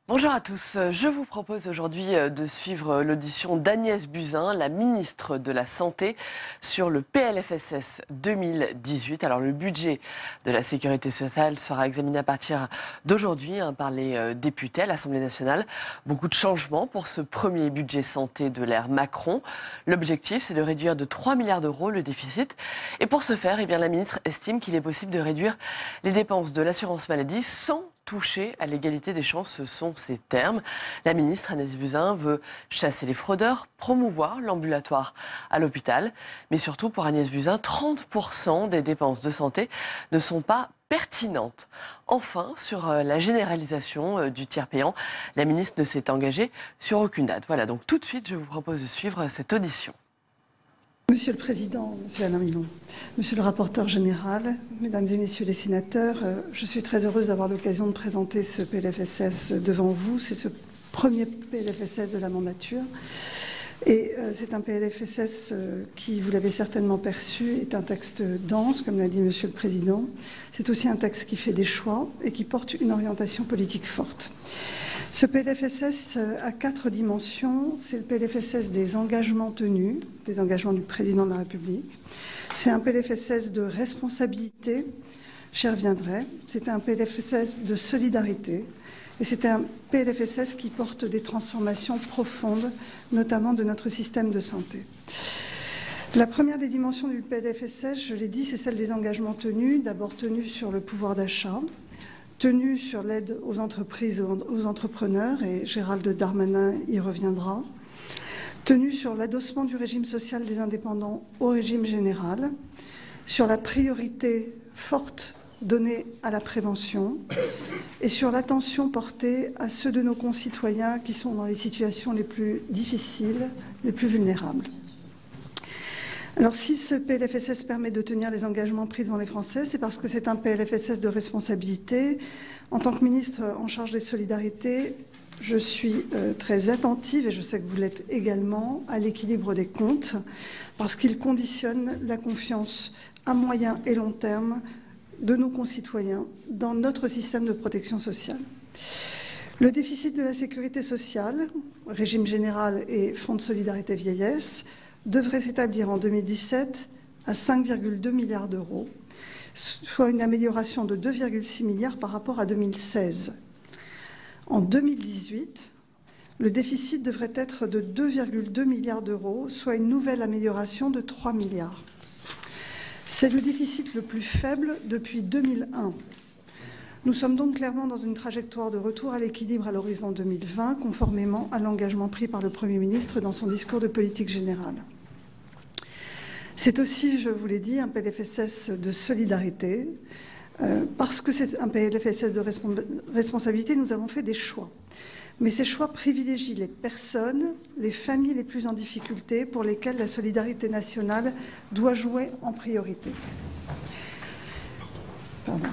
Bonjour à tous, je vous propose aujourd'hui de suivre l'audition d'Agnès Buzyn, la ministre de la Santé, sur le PLFSS 2018. Alors le budget de la sécurité sociale sera examiné à partir d'aujourd'hui par les députés à l'Assemblée nationale. Beaucoup de changements pour ce premier budget santé de l'ère Macron. L'objectif, c'est de réduire de 3 milliards d'euros le déficit. Et pour ce faire, la ministre estime qu'il est possible de réduire les dépenses de l'assurance maladie sans toucher à l'égalité des chances, ce sont ses termes. La ministre Agnès Buzyn veut chasser les fraudeurs, promouvoir l'ambulatoire à l'hôpital. Mais surtout, pour Agnès Buzyn, 30% des dépenses de santé ne sont pas pertinentes. Enfin, sur la généralisation du tiers payant, la ministre ne s'est engagée sur aucune date. Voilà, donc tout de suite, je vous propose de suivre cette audition. Monsieur le Président, Monsieur Alain Milon, Monsieur le rapporteur général, Mesdames et Messieurs les sénateurs, je suis très heureuse d'avoir l'occasion de présenter ce PLFSS devant vous. C'est ce premier PLFSS de la mandature. Et c'est un PLFSS qui, vous l'avez certainement perçu, est un texte dense, comme l'a dit Monsieur le Président. C'est aussi un texte qui fait des choix et qui porte une orientation politique forte. Ce PLFSS a 4 dimensions. C'est le PLFSS des engagements tenus, des engagements du Président de la République. C'est un PLFSS de responsabilité, j'y reviendrai. C'est un PLFSS de solidarité. Et c'est un PLFSS qui porte des transformations profondes, notamment de notre système de santé. La première des dimensions du PLFSS, je l'ai dit, c'est celle des engagements tenus. D'abord tenus sur le pouvoir d'achat, tenue sur l'aide aux entreprises et aux entrepreneurs, et Gérald Darmanin y reviendra, tenue sur l'adossement du régime social des indépendants au régime général, sur la priorité forte donnée à la prévention et sur l'attention portée à ceux de nos concitoyens qui sont dans les situations les plus difficiles, les plus vulnérables. Alors si ce PLFSS permet de tenir les engagements pris devant les Français, c'est parce que c'est un PLFSS de responsabilité. En tant que ministre en charge des solidarités, je suis très attentive, et je sais que vous l'êtes également, à l'équilibre des comptes, parce qu'il conditionne la confiance à moyen et long terme de nos concitoyens dans notre système de protection sociale. Le déficit de la sécurité sociale, régime général et fonds de solidarité vieillesse, devrait s'établir en 2017 à 5,2 milliards d'euros, soit une amélioration de 2,6 milliards par rapport à 2016. En 2018, le déficit devrait être de 2,2 milliards d'euros, soit une nouvelle amélioration de 3 milliards. C'est le déficit le plus faible depuis 2001. Nous sommes donc clairement dans une trajectoire de retour à l'équilibre à l'horizon 2020, conformément à l'engagement pris par le Premier ministre dans son discours de politique générale. C'est aussi, je vous l'ai dit, un PLFSS de solidarité. Parce que c'est un PLFSS de responsabilité, nous avons fait des choix. Mais ces choix privilégient les personnes, les familles les plus en difficulté, pour lesquelles la solidarité nationale doit jouer en priorité. Pardon.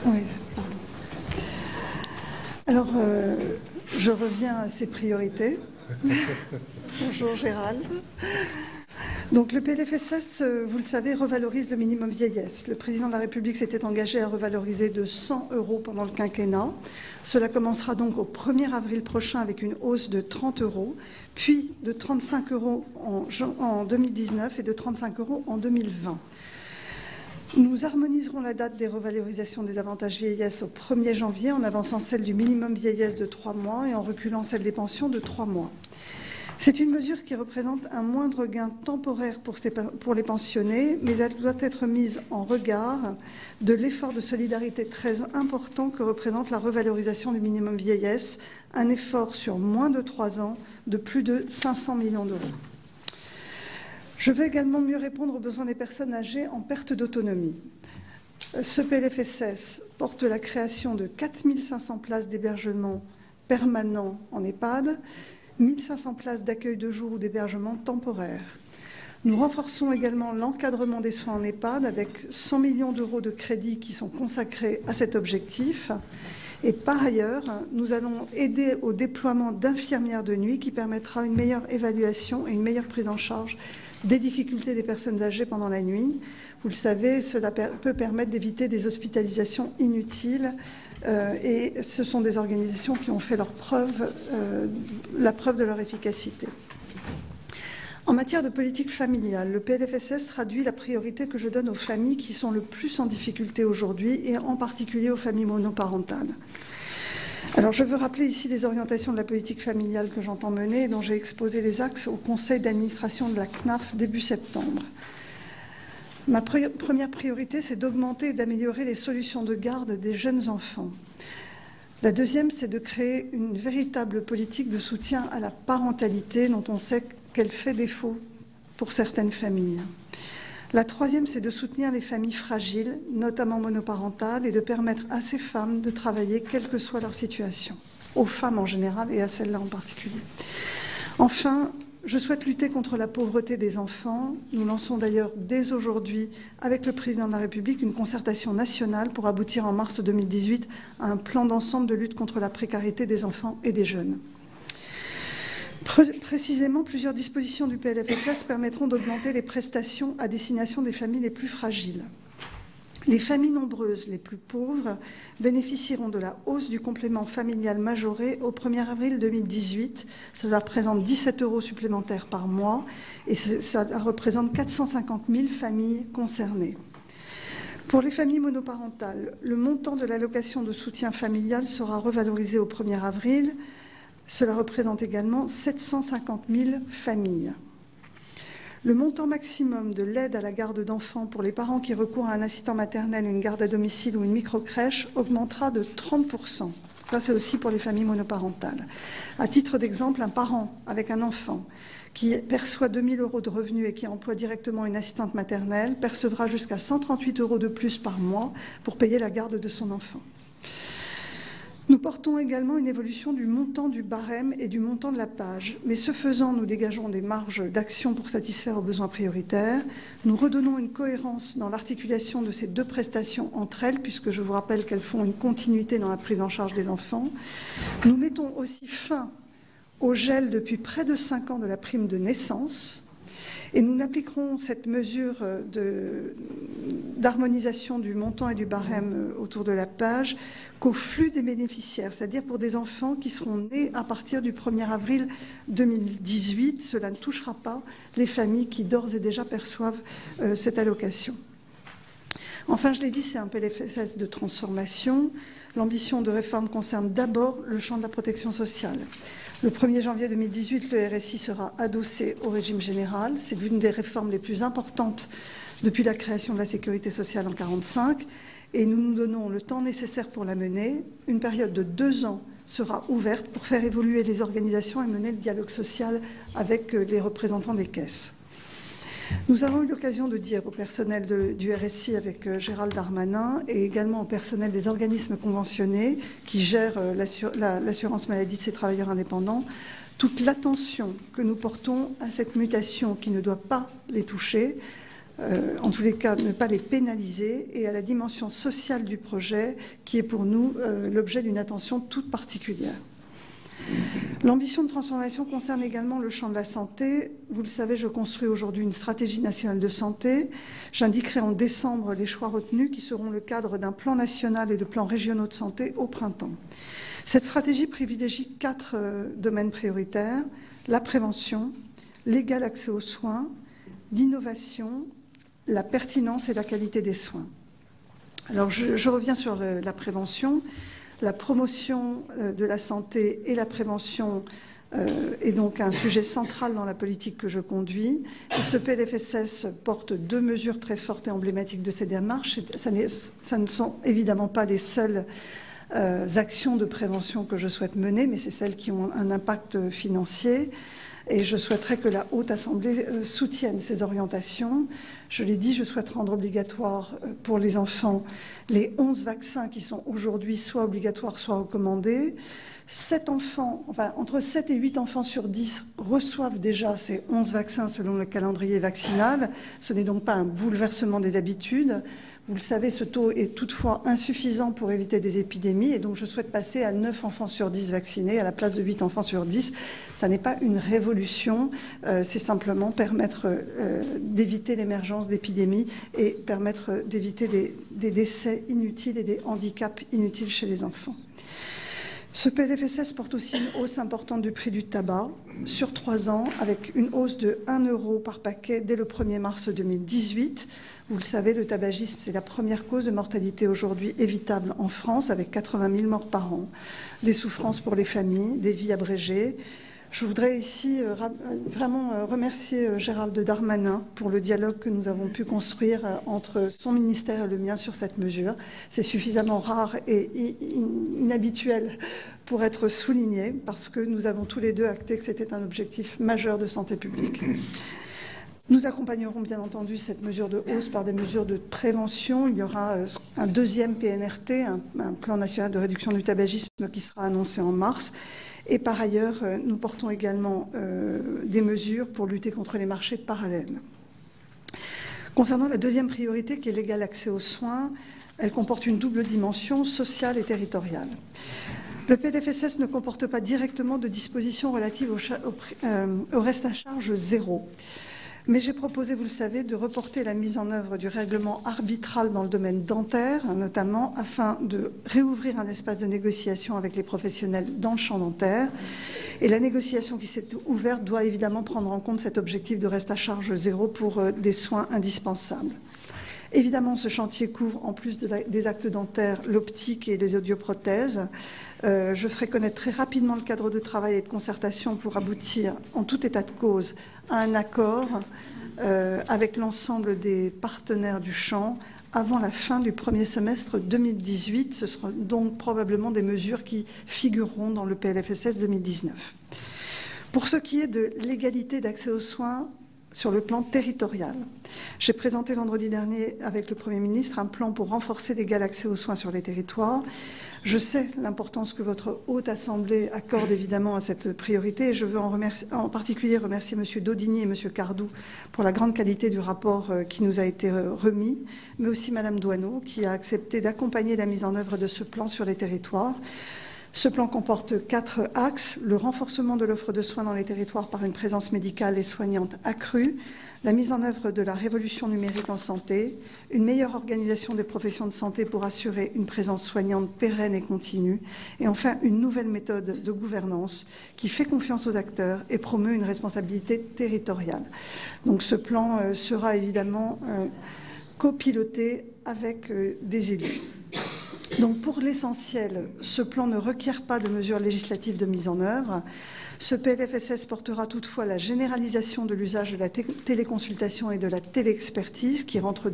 Oui, pardon. Alors, je reviens à ces priorités. Bonjour Gérald. Donc le PLFSS, vous le savez, revalorise le minimum vieillesse. Le président de la République s'était engagé à revaloriser de 100 € pendant le quinquennat. Cela commencera donc au 1er avril prochain avec une hausse de 30 €, puis de 35 € en 2019 et de 35 € en 2020. Nous harmoniserons la date des revalorisations des avantages vieillesse au 1er janvier en avançant celle du minimum vieillesse de 3 mois et en reculant celle des pensions de 3 mois. C'est une mesure qui représente un moindre gain temporaire pour les pensionnés, mais elle doit être mise en regard de l'effort de solidarité très important que représente la revalorisation du minimum vieillesse, un effort sur moins de 3 ans de plus de 500 millions d'euros. Je veux également mieux répondre aux besoins des personnes âgées en perte d'autonomie. Ce PLFSS porte la création de 4 500 places d'hébergement permanent en EHPAD, 1 500 places d'accueil de jour ou d'hébergement temporaire. Nous renforçons également l'encadrement des soins en EHPAD avec 100 millions d'euros de crédits qui sont consacrés à cet objectif. Et par ailleurs, nous allons aider au déploiement d'infirmières de nuit qui permettra une meilleure évaluation et une meilleure prise en charge des difficultés des personnes âgées pendant la nuit. Vous le savez, cela peut permettre d'éviter des hospitalisations inutiles et ce sont des organisations qui ont fait la preuve de leur efficacité. En matière de politique familiale, le PLFSS traduit la priorité que je donne aux familles qui sont le plus en difficulté aujourd'hui et en particulier aux familles monoparentales. Alors, je veux rappeler ici les orientations de la politique familiale que j'entends mener et dont j'ai exposé les axes au conseil d'administration de la CNAF début septembre. Ma première priorité, c'est d'augmenter et d'améliorer les solutions de garde des jeunes enfants. La deuxième, c'est de créer une véritable politique de soutien à la parentalité dont on sait qu'elle fait défaut pour certaines familles. La troisième, c'est de soutenir les familles fragiles, notamment monoparentales, et de permettre à ces femmes de travailler, quelle que soit leur situation, aux femmes en général et à celles-là en particulier. Enfin, je souhaite lutter contre la pauvreté des enfants. Nous lançons d'ailleurs dès aujourd'hui, avec le Président de la République, une concertation nationale pour aboutir en mars 2018 à un plan d'ensemble de lutte contre la précarité des enfants et des jeunes. Précisément, plusieurs dispositions du PLFSS permettront d'augmenter les prestations à destination des familles les plus fragiles. Les familles nombreuses, les plus pauvres, bénéficieront de la hausse du complément familial majoré au 1er avril 2018. Cela représente 17 € supplémentaires par mois et ça représente 450 000 familles concernées. Pour les familles monoparentales, le montant de l'allocation de soutien familial sera revalorisé au 1er avril. Cela représente également 750 000 familles. Le montant maximum de l'aide à la garde d'enfants pour les parents qui recourent à un assistant maternel, une garde à domicile ou une microcrèche augmentera de 30%. Ça, c'est aussi pour les familles monoparentales. À titre d'exemple, un parent avec un enfant qui perçoit 2 000 € de revenus et qui emploie directement une assistante maternelle percevra jusqu'à 138 € de plus par mois pour payer la garde de son enfant. Nous portons également une évolution du montant du barème et du montant de la PAJE. Mais ce faisant, nous dégageons des marges d'action pour satisfaire aux besoins prioritaires. Nous redonnons une cohérence dans l'articulation de ces deux prestations entre elles, puisque je vous rappelle qu'elles font une continuité dans la prise en charge des enfants. Nous mettons aussi fin au gel depuis près de 5 ans de la prime de naissance. Et nous n'appliquerons cette mesure d'harmonisation du montant et du barème autour de la PAJE qu'au flux des bénéficiaires, c'est-à-dire pour des enfants qui seront nés à partir du 1er avril 2018. Cela ne touchera pas les familles qui d'ores et déjà perçoivent cette allocation. Enfin, je l'ai dit, c'est un PLFSS de transformation. L'ambition de réforme concerne d'abord le champ de la protection sociale. Le 1er janvier 2018, le RSI sera adossé au régime général. C'est l'une des réformes les plus importantes depuis la création de la sécurité sociale en 1945. Et nous nous donnons le temps nécessaire pour la mener. Une période de 2 ans sera ouverte pour faire évoluer les organisations et mener le dialogue social avec les représentants des caisses. Nous avons eu l'occasion de dire au personnel du RSI avec Gérald Darmanin et également au personnel des organismes conventionnés qui gèrent l'assurance maladie de ces travailleurs indépendants toute l'attention que nous portons à cette mutation qui ne doit pas les toucher, en tous les cas ne pas les pénaliser, et à la dimension sociale du projet qui est pour nous l'objet d'une attention toute particulière. L'ambition de transformation concerne également le champ de la santé. Vous le savez, je construis aujourd'hui une stratégie nationale de santé. J'indiquerai en décembre les choix retenus qui seront le cadre d'un plan national et de plans régionaux de santé au printemps. Cette stratégie privilégie 4 domaines prioritaires: la prévention, l'égal accès aux soins, l'innovation, la pertinence et la qualité des soins. Alors je reviens sur la prévention. La promotion de la santé et la prévention est donc un sujet central dans la politique que je conduis. Et ce PLFSS porte 2 mesures très fortes et emblématiques de ces démarches. Ça ne sont évidemment pas les seules actions de prévention que je souhaite mener, mais c'est celles qui ont un impact financier. Et je souhaiterais que la Haute Assemblée soutienne ces orientations. Je l'ai dit, je souhaite rendre obligatoire pour les enfants les 11 vaccins qui sont aujourd'hui soit obligatoires, soit recommandés. 7 enfants, enfin entre 7 et 8 enfants sur 10 reçoivent déjà ces 11 vaccins selon le calendrier vaccinal. Ce n'est donc pas un bouleversement des habitudes. Vous le savez, ce taux est toutefois insuffisant pour éviter des épidémies et donc je souhaite passer à 9 enfants sur 10 vaccinés à la place de 8 enfants sur 10. Ça n'est pas une révolution, c'est simplement permettre d'éviter l'émergence d'épidémies et permettre d'éviter des décès inutiles et des handicaps inutiles chez les enfants. Ce PLFSS porte aussi une hausse importante du prix du tabac sur 3 ans, avec une hausse de 1 € par paquet dès le 1er mars 2018. Vous le savez, le tabagisme, c'est la première cause de mortalité aujourd'hui évitable en France, avec 80 000 morts par an, des souffrances pour les familles, des vies abrégées. Je voudrais ici vraiment remercier Gérald Darmanin pour le dialogue que nous avons pu construire entre son ministère et le mien sur cette mesure. C'est suffisamment rare et inhabituel pour être souligné parce que nous avons tous les deux acté que c'était un objectif majeur de santé publique. Nous accompagnerons bien entendu cette mesure de hausse par des mesures de prévention. Il y aura un deuxième PNRT, un plan national de réduction du tabagisme qui sera annoncé en mars. Et par ailleurs, nous portons également des mesures pour lutter contre les marchés parallèles. Concernant la deuxième priorité, qui est l'égal accès aux soins, elle comporte une double dimension sociale et territoriale. Le PLFSS ne comporte pas directement de dispositions relatives au reste à charge zéro. Mais j'ai proposé, vous le savez, de reporter la mise en œuvre du règlement arbitral dans le domaine dentaire, notamment afin de réouvrir un espace de négociation avec les professionnels dans le champ dentaire. Et la négociation qui s'est ouverte doit évidemment prendre en compte cet objectif de reste à charge zéro pour des soins indispensables. Évidemment, ce chantier couvre, en plus des actes dentaires, l'optique et les audioprothèses. Je ferai connaître très rapidement le cadre de travail et de concertation pour aboutir, en tout état de cause, à un accord avec l'ensemble des partenaires du champ avant la fin du premier semestre 2018. Ce seront donc probablement des mesures qui figureront dans le PLFSS 2019. Pour ce qui est de l'égalité d'accès aux soins, sur le plan territorial. J'ai présenté vendredi dernier avec le Premier ministre un plan pour renforcer l'égal accès aux soins sur les territoires. Je sais l'importance que votre Haute Assemblée accorde évidemment à cette priorité et je veux en particulier remercier M. Daudigny et M. Cardou pour la grande qualité du rapport qui nous a été remis, mais aussi Mme Doineau qui a accepté d'accompagner la mise en œuvre de ce plan sur les territoires. Ce plan comporte 4 axes: le renforcement de l'offre de soins dans les territoires par une présence médicale et soignante accrue, la mise en œuvre de la révolution numérique en santé, une meilleure organisation des professions de santé pour assurer une présence soignante pérenne et continue, et enfin une nouvelle méthode de gouvernance qui fait confiance aux acteurs et promeut une responsabilité territoriale. Donc ce plan sera évidemment copiloté avec des élus. Donc pour l'essentiel, ce plan ne requiert pas de mesures législatives de mise en œuvre. Ce PLFSS portera toutefois la généralisation de l'usage de la téléconsultation et de la téléexpertise qui rentrent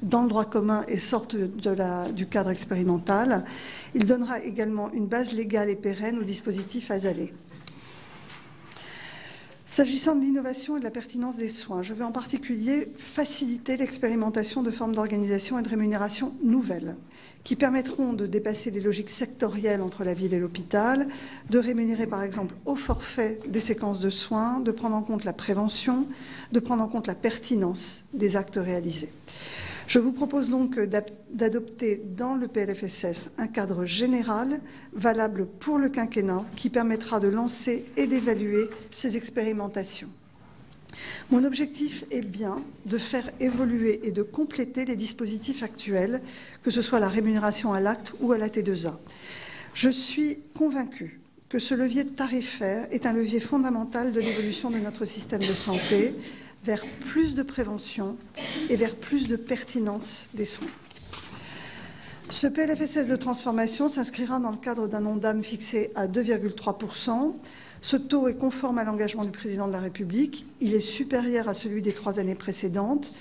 dans le droit commun et sortent du cadre expérimental. Il donnera également une base légale et pérenne au dispositif ASALÉ. S'agissant de l'innovation et de la pertinence des soins, je veux en particulier faciliter l'expérimentation de formes d'organisation et de rémunération nouvelles qui permettront de dépasser les logiques sectorielles entre la ville et l'hôpital, de rémunérer par exemple au forfait des séquences de soins, de prendre en compte la prévention, de prendre en compte la pertinence des actes réalisés. Je vous propose donc d'adopter dans le PLFSS un cadre général valable pour le quinquennat qui permettra de lancer et d'évaluer ces expérimentations. Mon objectif est bien de faire évoluer et de compléter les dispositifs actuels, que ce soit la rémunération à l'acte ou à la T2A. Je suis convaincue que ce levier tarifaire est un levier fondamental de l'évolution de notre système de santé, vers plus de prévention et vers plus de pertinence des soins. Ce PLFSS de transformation s'inscrira dans le cadre d'un Ondam fixé à 2,3%. Ce taux est conforme à l'engagement du Président de la République. Il est supérieur à celui des 3 années précédentes.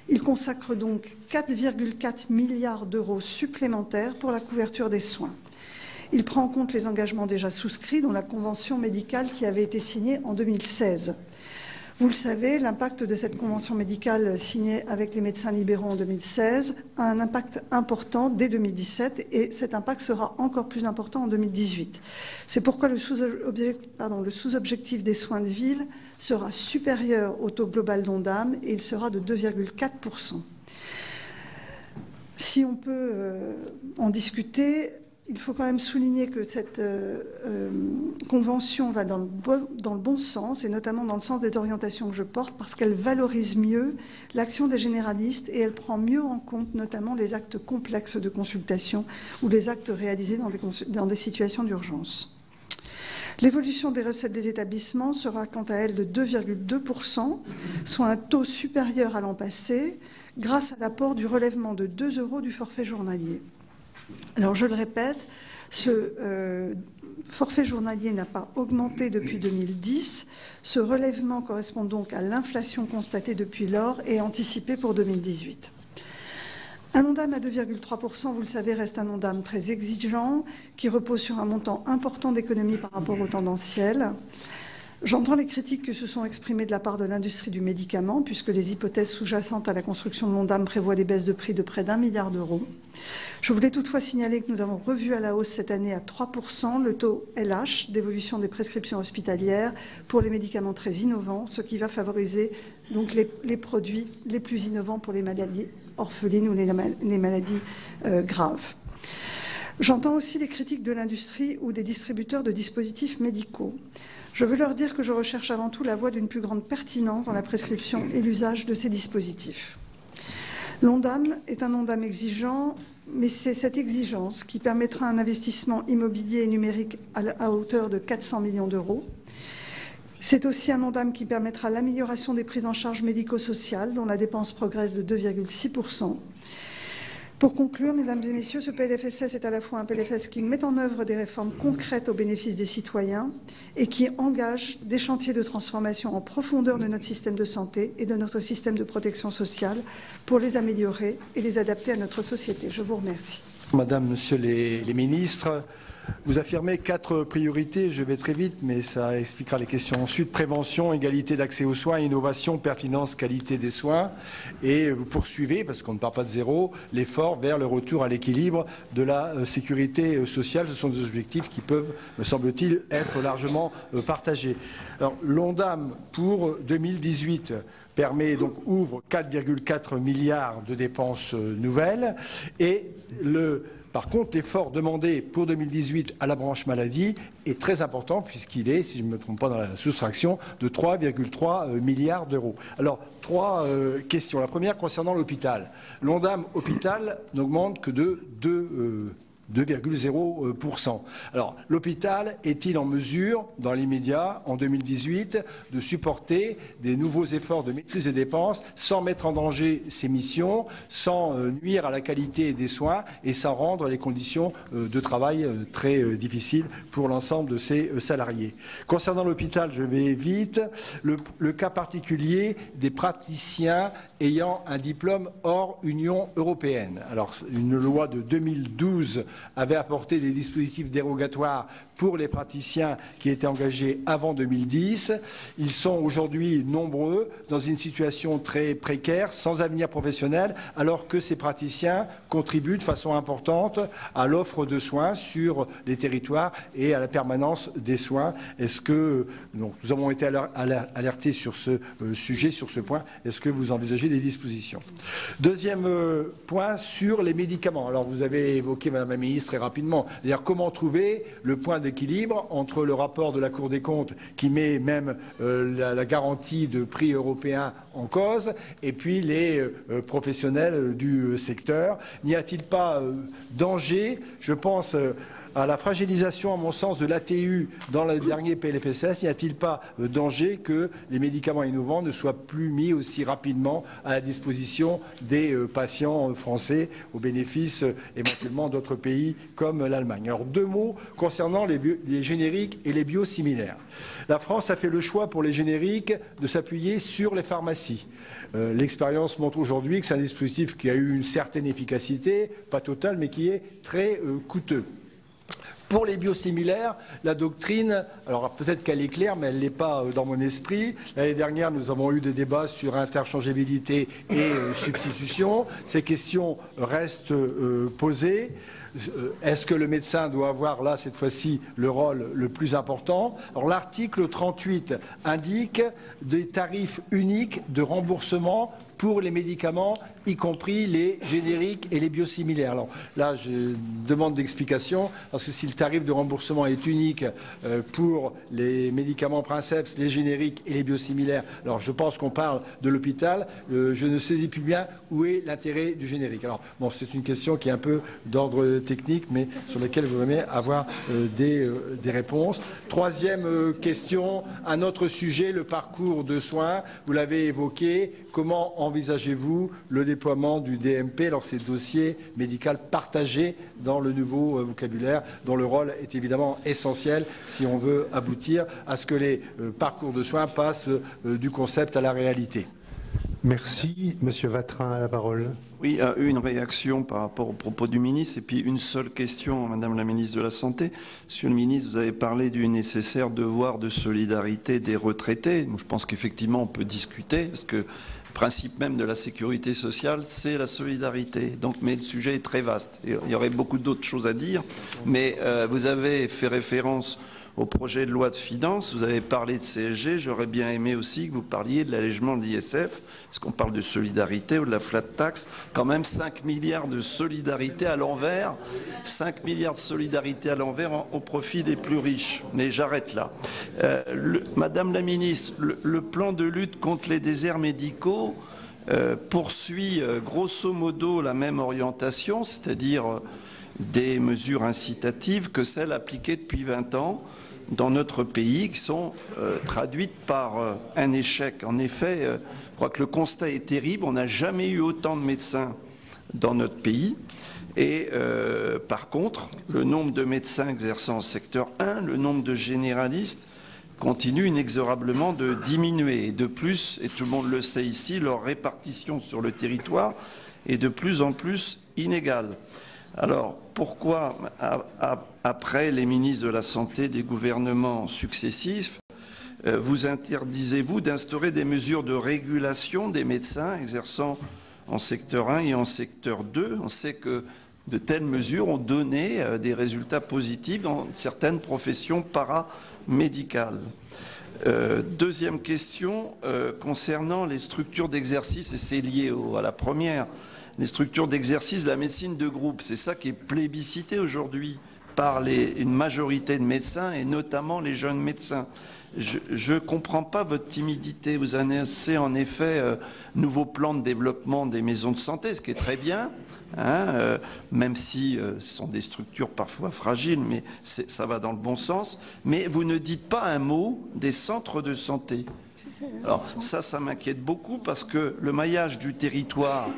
Il consacre donc 4,4 milliards d'euros supplémentaires pour la couverture des soins. Il prend en compte les engagements déjà souscrits, dont la convention médicale qui avait été signée en 2016. Vous le savez, l'impact de cette convention médicale signée avec les médecins libéraux en 2016 a un impact important dès 2017 et cet impact sera encore plus important en 2018. C'est pourquoi le sous-objectif des soins de ville sera supérieur au taux global d'Ondam et il sera de 2,4%. Si on peut en discuter, il faut quand même souligner que cette convention va dans le bon sens, et notamment dans le sens des orientations que je porte, parce qu'elle valorise mieux l'action des généralistes et elle prend mieux en compte notamment les actes complexes de consultation ou les actes réalisés dans des situations d'urgence. L'évolution des recettes des établissements sera quant à elle de 2,2%, soit un taux supérieur à l'an passé, grâce à l'apport du relèvement de 2 € du forfait journalier. Alors je le répète, ce forfait journalier n'a pas augmenté depuis 2010. Ce relèvement correspond donc à l'inflation constatée depuis lors et anticipée pour 2018. Un Ondam à 2,3%, vous le savez, reste un Ondam très exigeant qui repose sur un montant important d'économies par rapport au tendanciel. J'entends les critiques que se sont exprimées de la part de l'industrie du médicament, puisque les hypothèses sous-jacentes à la construction de l'Ondam prévoient des baisses de prix de près d'1 milliard d'euros. Je voulais toutefois signaler que nous avons revu à la hausse cette année à 3% le taux LH d'évolution des prescriptions hospitalières pour les médicaments très innovants, ce qui va favoriser donc les produits les plus innovants pour les maladies orphelines ou les maladies graves. J'entends aussi les critiques de l'industrie ou des distributeurs de dispositifs médicaux. Je veux leur dire que je recherche avant tout la voie d'une plus grande pertinence dans la prescription et l'usage de ces dispositifs. L'Ondam est un Ondam exigeant, mais c'est cette exigence qui permettra un investissement immobilier et numérique à hauteur de 400 millions d'euros. C'est aussi un Ondam qui permettra l'amélioration des prises en charge médico-sociales, dont la dépense progresse de 2,6%. Pour conclure, mesdames et messieurs, ce PLFSS est à la fois un PLFSS qui met en œuvre des réformes concrètes au bénéfice des citoyens et qui engage des chantiers de transformation en profondeur de notre système de santé et de notre système de protection sociale pour les améliorer et les adapter à notre société. Je vous remercie. Madame, Monsieur les ministres, vous affirmez 4 priorités, je vais très vite, mais ça expliquera les questions ensuite. Prévention, égalité d'accès aux soins, innovation, pertinence, qualité des soins. Et vous poursuivez, parce qu'on ne part pas de zéro, l'effort vers le retour à l'équilibre de la sécurité sociale. Ce sont des objectifs qui peuvent, me semble-t-il, être largement partagés. Alors, l'Ondam pour 2018 ouvre 4,4 milliards de dépenses nouvelles et par contre, l'effort demandé pour 2018 à la branche maladie est très important puisqu'il est, si je ne me trompe pas dans la soustraction, de 3,3 milliards d'euros. Alors, 3 questions. La première concernant l'hôpital. L'Ondam hôpital n'augmente que de 2,0%. Alors, l'hôpital est-il en mesure, dans l'immédiat, en 2018, de supporter des nouveaux efforts de maîtrise des dépenses sans mettre en danger ses missions, sans nuire à la qualité des soins et sans rendre les conditions de travail très difficiles pour l'ensemble de ses salariés? Concernant l'hôpital, je vais vite, le cas particulier des praticiens ayant un diplôme hors Union européenne. Alors, une loi de 2012 avait apporté des dispositifs dérogatoires pour les praticiens qui étaient engagés avant 2010. Ils sont aujourd'hui nombreux dans une situation très précaire, sans avenir professionnel, alors que ces praticiens contribuent de façon importante à l'offre de soins sur les territoires et à la permanence des soins. Est-ce que, donc, nous avons été alertés sur ce sujet, sur ce point, est-ce que vous envisagez des dispositions? Deuxième point sur les médicaments. Alors vous avez évoqué, Madame la Ministre, très rapidement, c'est-à-dire comment trouver le point d'équilibre entre le rapport de la Cour des comptes qui met même la garantie de prix européen en cause et puis les professionnels du secteur. N'y a-t-il pas danger, je pense, à la fragilisation, à mon sens, de l'ATU dans le dernier PLFSS, n'y a-t-il pas danger que les médicaments innovants ne soient plus mis aussi rapidement à la disposition des patients français au bénéfice éventuellement d'autres pays comme l'Allemagne? Alors 2 mots concernant les génériques et les biosimilaires. La France a fait le choix pour les génériques de s'appuyer sur les pharmacies. L'expérience montre aujourd'hui que c'est un dispositif qui a eu une certaine efficacité, pas totale, mais qui est très coûteux. Pour les biosimilaires, la doctrine, alors peut-être qu'elle est claire, mais elle ne l'est pas dans mon esprit. L'année dernière, nous avons eu des débats sur interchangeabilité et substitution. Ces questions restent posées. Est-ce que le médecin doit avoir là, cette fois-ci, le rôle le plus important? Alors l'article 38 indique des tarifs uniques de remboursement pour les médicaments, y compris les génériques et les biosimilaires. Alors là, je demande d'explication, parce que si le tarif de remboursement est unique pour les médicaments princeps, les génériques et les biosimilaires, alors je pense qu'on parle de l'hôpital, je ne saisis plus bien où est l'intérêt du générique. Alors bon, c'est une question qui est un peu d'ordre technique, mais sur laquelle vous aimez avoir des réponses. Troisième question, un autre sujet, le parcours de soins. Vous l'avez évoqué. Comment envisagez-vous le déploiement du DMP, alors ces dossiers médicaux partagés dans le nouveau vocabulaire, dont le rôle est évidemment essentiel si on veut aboutir à ce que les parcours de soins passent du concept à la réalité? Merci. Monsieur Vatrin a la parole. Oui, une réaction par rapport aux propos du ministre et puis une seule question, Madame la ministre de la Santé. Monsieur le ministre, vous avez parlé du nécessaire devoir de solidarité des retraités. Je pense qu'effectivement, on peut discuter parce que le principe même de la sécurité sociale, c'est la solidarité. Donc, mais le sujet est très vaste. Il y aurait beaucoup d'autres choses à dire, mais vous avez fait référence au projet de loi de finances, vous avez parlé de CSG, j'aurais bien aimé aussi que vous parliez de l'allègement de l'ISF, parce qu'on parle de solidarité ou de la flat tax, quand même 5 milliards de solidarité à l'envers, 5 milliards de solidarité à l'envers au profit des plus riches. Mais j'arrête là. Madame la ministre, le plan de lutte contre les déserts médicaux poursuit grosso modo la même orientation, c'est-à-dire des mesures incitatives que celles appliquées depuis 20 ans dans notre pays, qui sont traduites par un échec. En effet, je crois que le constat est terrible. On n'a jamais eu autant de médecins dans notre pays. Et par contre, le nombre de médecins exerçant en secteur 1, le nombre de généralistes continue inexorablement de diminuer. Et de plus, et tout le monde le sait ici, leur répartition sur le territoire est de plus en plus inégale. Alors, pourquoi, après les ministres de la Santé des gouvernements successifs, vous interdisez-vous d'instaurer des mesures de régulation des médecins exerçant en secteur 1 et en secteur 2? On sait que de telles mesures ont donné des résultats positifs dans certaines professions paramédicales. Deuxième question, concernant les structures d'exercice, et c'est lié à la première, les structures d'exercice de la médecine de groupe. C'est ça qui est plébiscité aujourd'hui par une majorité de médecins et notamment les jeunes médecins. Je ne comprends pas votre timidité. Vous annoncez en effet nouveau plan de développement des maisons de santé, ce qui est très bien, hein, même si ce sont des structures parfois fragiles, mais ça va dans le bon sens. Mais vous ne dites pas un mot des centres de santé. Alors ça m'inquiète beaucoup parce que le maillage du territoire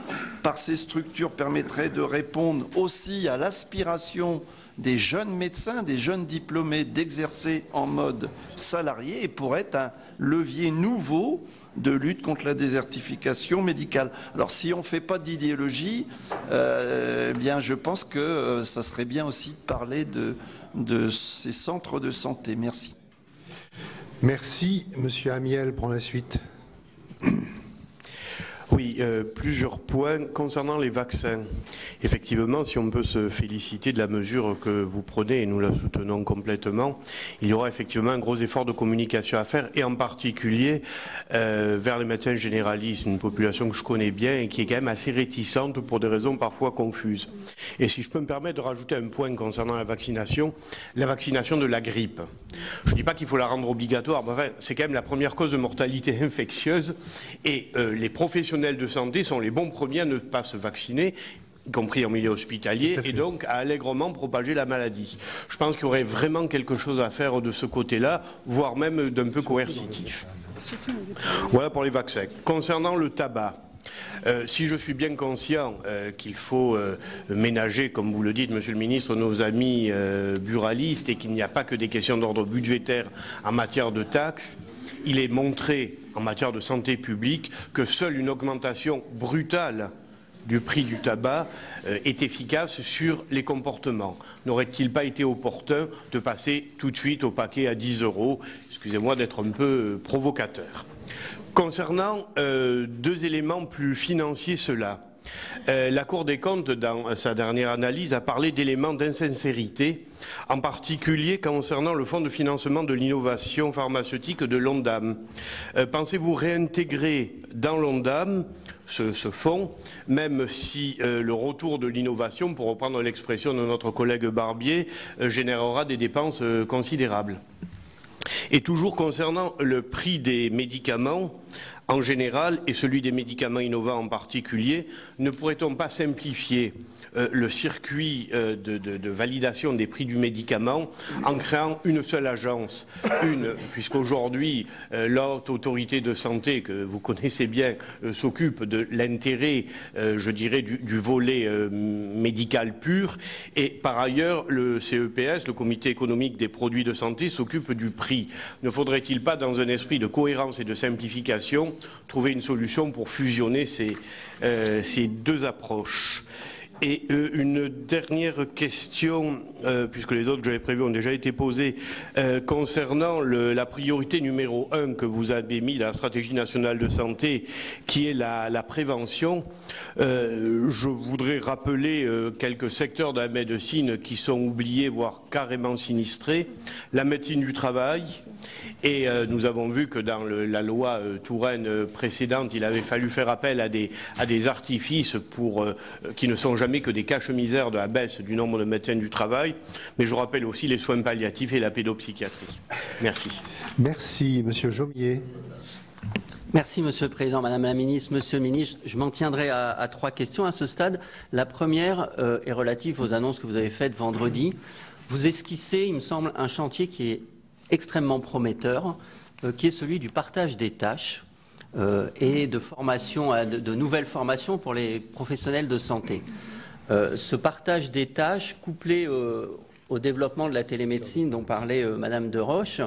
par ces structures permettrait de répondre aussi à l'aspiration des jeunes médecins, des jeunes diplômés d'exercer en mode salarié et pourrait être un levier nouveau de lutte contre la désertification médicale. Alors si on ne fait pas d'idéologie, bien je pense que ça serait bien aussi de parler de ces centres de santé. Merci. Merci. Monsieur Amiel prend la suite. Oui, plusieurs points concernant les vaccins. Effectivement, si on peut se féliciter de la mesure que vous prenez, et nous la soutenons complètement, il y aura effectivement un gros effort de communication à faire, et en particulier vers les médecins généralistes, une population que je connais bien et qui est quand même assez réticente pour des raisons parfois confuses. Et si je peux me permettre de rajouter un point concernant la vaccination de la grippe. Je ne dis pas qu'il faut la rendre obligatoire, mais enfin, c'est quand même la première cause de mortalité infectieuse, et les professionnels de santé sont les bons premiers à ne pas se vacciner, y compris en milieu hospitalier, et donc à allègrement propager la maladie. Je pense qu'il y aurait vraiment quelque chose à faire de ce côté-là, voire même d'un peu coercitif. Voilà pour les vaccins. Concernant le tabac, si je suis bien conscient qu'il faut ménager, comme vous le dites, Monsieur le Ministre, nos amis buralistes, et qu'il n'y a pas que des questions d'ordre budgétaire en matière de taxes, il est montré en matière de santé publique que seule une augmentation brutale du prix du tabac est efficace sur les comportements. N'aurait-il pas été opportun de passer tout de suite au paquet à 10 €? Excusez-moi d'être un peu provocateur. Concernant deux éléments plus financiers, la Cour des comptes, dans sa dernière analyse, a parlé d'éléments d'insincérité, en particulier concernant le fonds de financement de l'innovation pharmaceutique de l'ONDAM. Pensez-vous réintégrer dans l'ONDAM ce fonds, même si le retour de l'innovation, pour reprendre l'expression de notre collègue Barbier, générera des dépenses considérables? Et toujours concernant le prix des médicaments en général et celui des médicaments innovants en particulier, ne pourrait-on pas simplifier le circuit de validation des prix du médicament en créant une seule agence, puisqu'aujourd'hui l'Haute Autorité de Santé, que vous connaissez bien, s'occupe de l'intérêt, je dirais, du volet médical pur, et par ailleurs le CEPS, le Comité économique des produits de santé, s'occupe du prix. Ne faudrait-il pas, dans un esprit de cohérence et de simplification, trouver une solution pour fusionner ces deux approches? Et une dernière question, puisque les autres que j'avais prévues ont déjà été posées, concernant la priorité numéro 1 que vous avez mis dans la stratégie nationale de santé, qui est la prévention. Je voudrais rappeler quelques secteurs de la médecine qui sont oubliés, voire carrément sinistrés. La médecine du travail, et nous avons vu que dans la loi Touraine précédente, il avait fallu faire appel à des artifices qui ne sont jamais que des cache-misères de la baisse du nombre de médecins du travail, mais je rappelle aussi les soins palliatifs et la pédopsychiatrie. Merci. Merci, Monsieur Jomier. Merci, Monsieur le Président, Madame la Ministre. Monsieur le Ministre, je m'en tiendrai à trois questions à ce stade. La première est relative aux annonces que vous avez faites vendredi. Vous esquissez, il me semble, un chantier qui est extrêmement prometteur, qui est celui du partage des tâches et de nouvelles formations pour les professionnels de santé. Ce partage des tâches, couplé au développement de la télémédecine dont parlait Madame De Roche,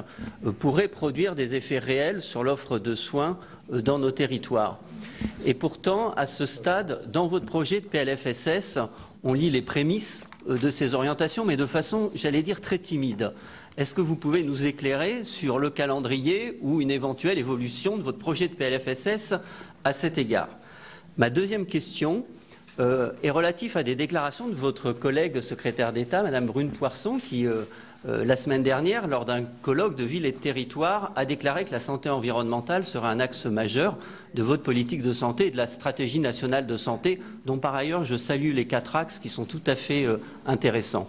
pourrait produire des effets réels sur l'offre de soins dans nos territoires. Et pourtant, à ce stade, dans votre projet de PLFSS, on lit les prémices de ces orientations, mais de façon, j'allais dire, très timide. Est-ce que vous pouvez nous éclairer sur le calendrier ou une éventuelle évolution de votre projet de PLFSS à cet égard? Ma deuxième question est relatif à des déclarations de votre collègue secrétaire d'État, Madame Brune Poirson, qui, la semaine dernière, lors d'un colloque de ville et de territoire, a déclaré que la santé environnementale serait un axe majeur de votre politique de santé et de la stratégie nationale de santé, dont par ailleurs je salue les 4 axes qui sont tout à fait intéressants.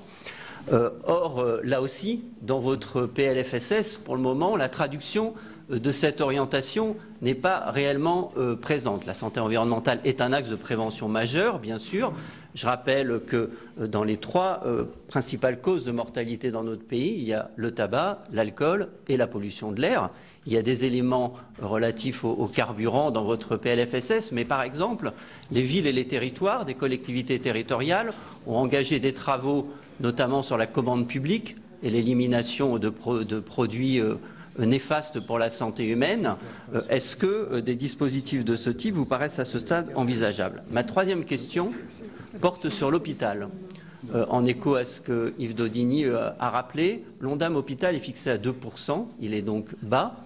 Or, là aussi, dans votre PLFSS, pour le moment, la traduction de cette orientation n'est pas réellement présente. La santé environnementale est un axe de prévention majeur, bien sûr. Je rappelle que dans les 3 principales causes de mortalité dans notre pays, il y a le tabac, l'alcool et la pollution de l'air. Il y a des éléments relatifs au carburant dans votre PLFSS, mais par exemple, les villes et les territoires, des collectivités territoriales ont engagé des travaux, notamment sur la commande publique et l'élimination de produits néfastes pour la santé humaine. Est-ce que des dispositifs de ce type vous paraissent à ce stade envisageables? Ma troisième question porte sur l'hôpital. En écho à ce que Yves Daudigny a rappelé, l'ONDAM hôpital est fixé à 2%, il est donc bas.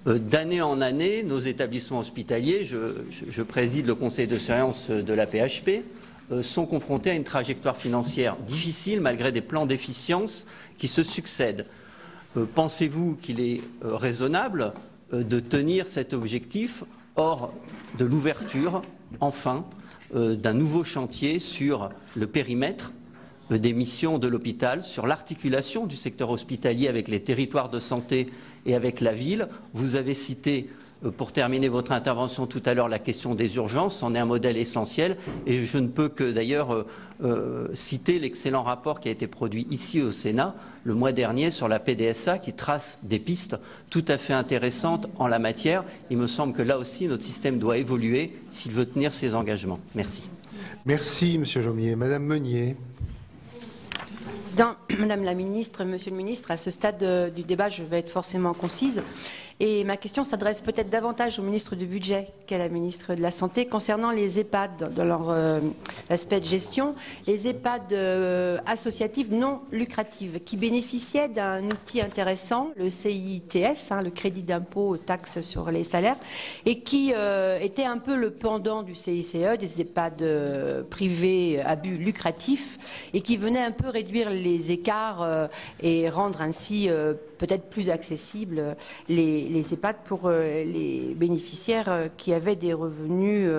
D'année en année, nos établissements hospitaliers, je préside le conseil de surveillance de la PHP, sont confrontés à une trajectoire financière difficile malgré des plans d'efficience qui se succèdent. Pensez-vous qu'il est raisonnable de tenir cet objectif hors de l'ouverture, enfin, d'un nouveau chantier sur le périmètre des missions de l'hôpital, sur l'articulation du secteur hospitalier avec les territoires de santé et avec la ville? Vous avez cité, pour terminer votre intervention tout à l'heure, la question des urgences, c'en est un modèle essentiel, et je ne peux que d'ailleurs citer l'excellent rapport qui a été produit ici au Sénat le mois dernier sur la PDSA, qui trace des pistes tout à fait intéressantes en la matière. Il me semble que là aussi notre système doit évoluer s'il veut tenir ses engagements. Merci. Merci Monsieur Jomier. Madame Meunier. Madame la Ministre, Monsieur le Ministre, à ce stade du débat, je vais être forcément concise. Et ma question s'adresse peut-être davantage au ministre du Budget qu'à la ministre de la Santé concernant les EHPAD dans leur aspect de gestion, les EHPAD associatives non lucratives qui bénéficiaient d'un outil intéressant, le CITS, le crédit d'impôt aux taxes sur les salaires, et qui était un peu le pendant du CICE, des EHPAD privés à but lucratif, et qui venait un peu réduire les écarts et rendre ainsi peut-être plus accessibles les EHPAD pour les bénéficiaires qui avaient des revenus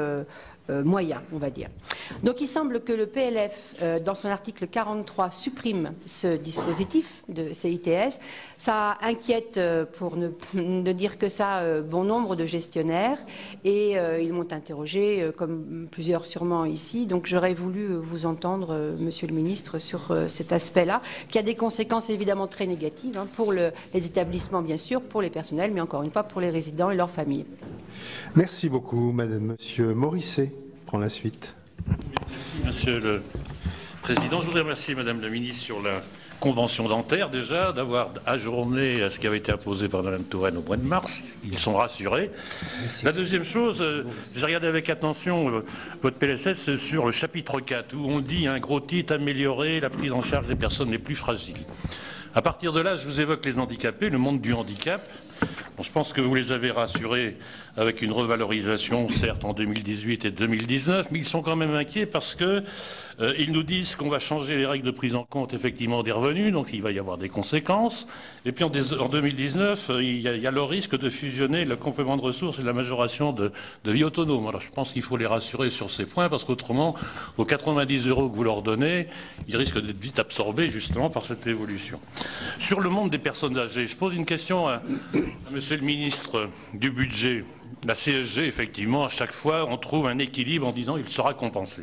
moyens, on va dire. Donc il semble que le PLF, dans son article 43, supprime ce dispositif de CITS. Ça inquiète, pour ne dire que ça, bon nombre de gestionnaires, et ils m'ont interrogé, comme plusieurs sûrement ici. Donc j'aurais voulu vous entendre, Monsieur le Ministre, sur cet aspect-là, qui a des conséquences évidemment très négatives pour les établissements, bien sûr, pour les personnels, mais encore une fois pour les résidents et leurs familles. Merci beaucoup, Madame. Monsieur Morisset prend la suite. Merci, Monsieur le Président. Je voudrais remercier Madame la Ministre sur la convention dentaire, déjà, d'avoir ajourné à ce qui avait été imposé par Madame Touraine au mois de mars. Ils sont rassurés. La deuxième chose, j'ai regardé avec attention votre PLFSS sur le chapitre 4, où on dit un gros titre, améliorer la prise en charge des personnes les plus fragiles. À partir de là, je vous évoque les handicapés, le monde du handicap. Bon, je pense que vous les avez rassurés avec une revalorisation, certes en 2018 et 2019, mais ils sont quand même inquiets parce que ils nous disent qu'on va changer les règles de prise en compte effectivement des revenus, donc il va y avoir des conséquences. Et puis en 2019, il y a le risque de fusionner le complément de ressources et la majoration de vie autonome. Alors je pense qu'il faut les rassurer sur ces points parce qu'autrement, aux 90 € que vous leur donnez, ils risquent d'être vite absorbés justement par cette évolution. Sur le monde des personnes âgées, je pose une question à Monsieur le ministre du Budget. La CSG, effectivement, à chaque fois, on trouve un équilibre en disant qu'il sera compensé.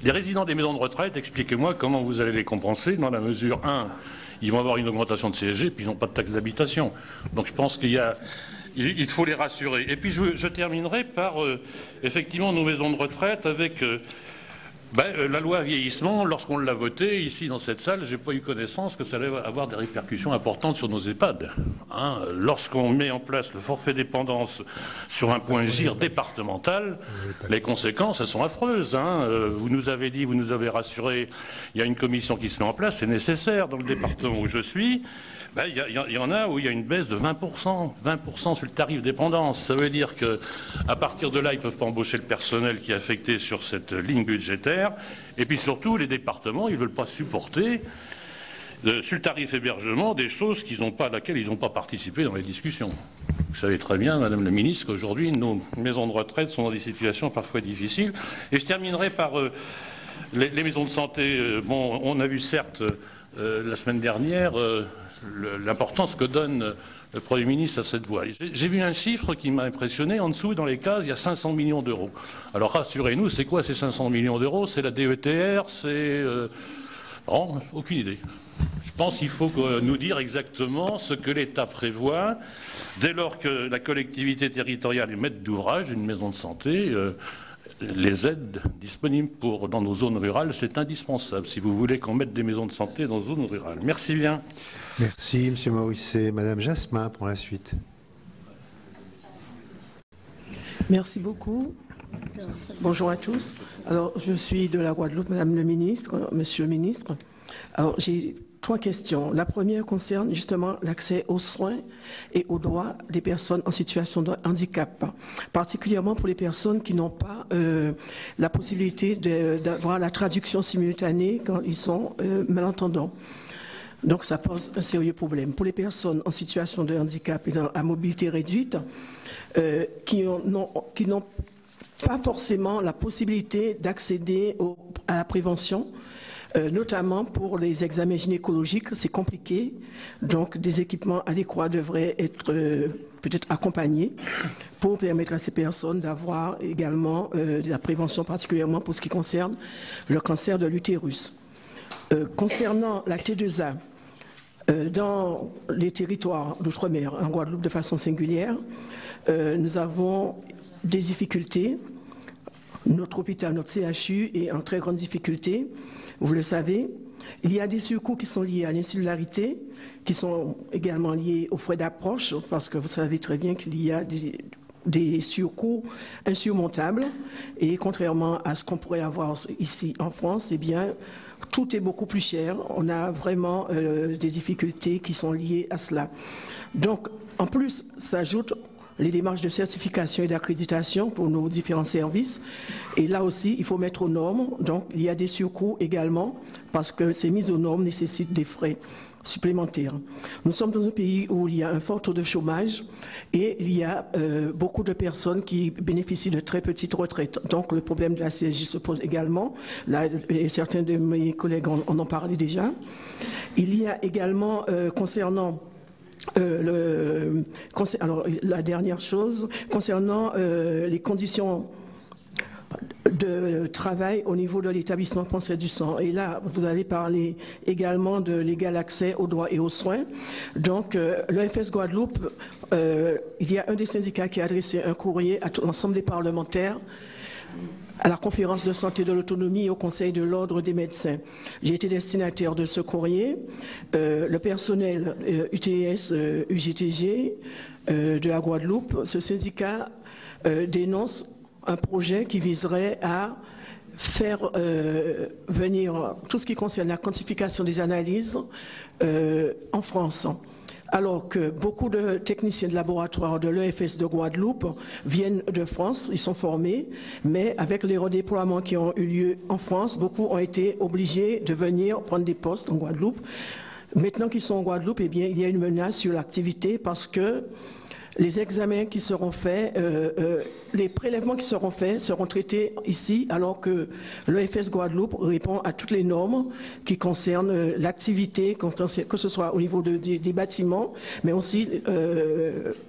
Les résidents des maisons de retraite, expliquez-moi comment vous allez les compenser dans la mesure 1, ils vont avoir une augmentation de CSG, puis ils n'ont pas de taxe d'habitation. Donc je pense il faut les rassurer. Et puis je terminerai par, effectivement, nos maisons de retraite avec la loi vieillissement. Lorsqu'on l'a votée, ici dans cette salle, je n'ai pas eu connaissance que ça allait avoir des répercussions importantes sur nos EHPAD. Lorsqu'on met en place le forfait dépendance sur un point GIR départemental, les conséquences, elles sont affreuses. Vous nous avez dit, vous nous avez rassuré, il y a une commission qui se met en place, c'est nécessaire dans le département où je suis. Il y en a où il y a une baisse de 20% sur le tarif dépendance. Ça veut dire qu'à partir de là, ils ne peuvent pas embaucher le personnel qui est affecté sur cette ligne budgétaire. Et puis surtout, les départements, ils ne veulent pas supporter sur le tarif hébergement des choses à laquelle ils n'ont pas participé dans les discussions. Vous savez très bien, Madame la Ministre, qu'aujourd'hui, nos maisons de retraite sont dans des situations parfois difficiles. Et je terminerai par les maisons de santé. On a vu certes la semaine dernière l'importance que donne le Premier ministre à cette voie. J'ai vu un chiffre qui m'a impressionné. En dessous, dans les cases, il y a 500 millions d'euros. Alors rassurez-nous, c'est quoi ces 500 millions d'euros? C'est la DETR? C'est... aucune idée. Je pense qu'il faut nous dire exactement ce que l'État prévoit dès lors que la collectivité territoriale est maître d'ouvrage d'une maison de santé. Les aides disponibles dans nos zones rurales, c'est indispensable si vous voulez qu'on mette des maisons de santé dans nos zones rurales. Merci bien. Merci, Monsieur Morisset. Madame Jasmin pour la suite. Merci beaucoup. Bonjour à tous. Alors, je suis de la Guadeloupe, Madame le Ministre, Monsieur le Ministre. Alors, j'ai 3 questions. La première concerne justement l'accès aux soins et aux droits des personnes en situation de handicap, particulièrement pour les personnes qui n'ont pas la possibilité d'avoir la traduction simultanée quand ils sont malentendants. Donc ça pose un sérieux problème. Pour les personnes en situation de handicap et à mobilité réduite, qui n'ont pas forcément la possibilité d'accéder à la prévention, notamment pour les examens gynécologiques, c'est compliqué. Donc des équipements adéquats devraient être peut-être accompagnés pour permettre à ces personnes d'avoir également de la prévention, particulièrement pour ce qui concerne le cancer de l'utérus. Concernant la T2A, dans les territoires d'outre-mer, en Guadeloupe de façon singulière, nous avons des difficultés Notre hôpital, notre CHU est en très grande difficulté, vous le savez. Il y a des surcoûts qui sont liés à l'insularité, qui sont également liés aux frais d'approche, parce que vous savez très bien qu'il y a des surcoûts insurmontables. Et contrairement à ce qu'on pourrait avoir ici en France, eh bien, tout est beaucoup plus cher. On a vraiment des difficultés qui sont liées à cela. Donc, en plus, s'ajoutent les démarches de certification et d'accréditation pour nos différents services. Et là aussi, il faut mettre aux normes. Donc, il y a des surcoûts également, parce que ces mises aux normes nécessitent des frais supplémentaires. Nous sommes dans un pays où il y a un fort taux de chômage et il y a beaucoup de personnes qui bénéficient de très petites retraites. Donc, le problème de la CSG se pose également. Là, et certains de mes collègues en ont parlé déjà. Il y a également, concernant alors, la dernière chose, concernant les conditions de travail au niveau de l'établissement français du sang. Et là, vous avez parlé également de l'égal accès aux droits et aux soins. Donc, l'EFS Guadeloupe, il y a un des syndicats qui a adressé un courrier à l'ensemble des parlementaires, à la conférence de santé de l'autonomie et au conseil de l'ordre des médecins. J'ai été destinataire de ce courrier. Le personnel UTS, UGTG de la Guadeloupe, ce syndicat dénonce un projet qui viserait à faire venir tout ce qui concerne la quantification des analyses en France. Alors que beaucoup de techniciens de laboratoire de l'EFS de Guadeloupe viennent de France, ils sont formés, mais avec les redéploiements qui ont eu lieu en France, beaucoup ont été obligés de venir prendre des postes en Guadeloupe. Maintenant qu'ils sont en Guadeloupe, eh bien, il y a une menace sur l'activité parce que les examens qui seront faits, les prélèvements qui seront faits seront traités ici, alors que l'EFS Guadeloupe répond à toutes les normes qui concernent l'activité, que ce soit au niveau des bâtiments, mais aussi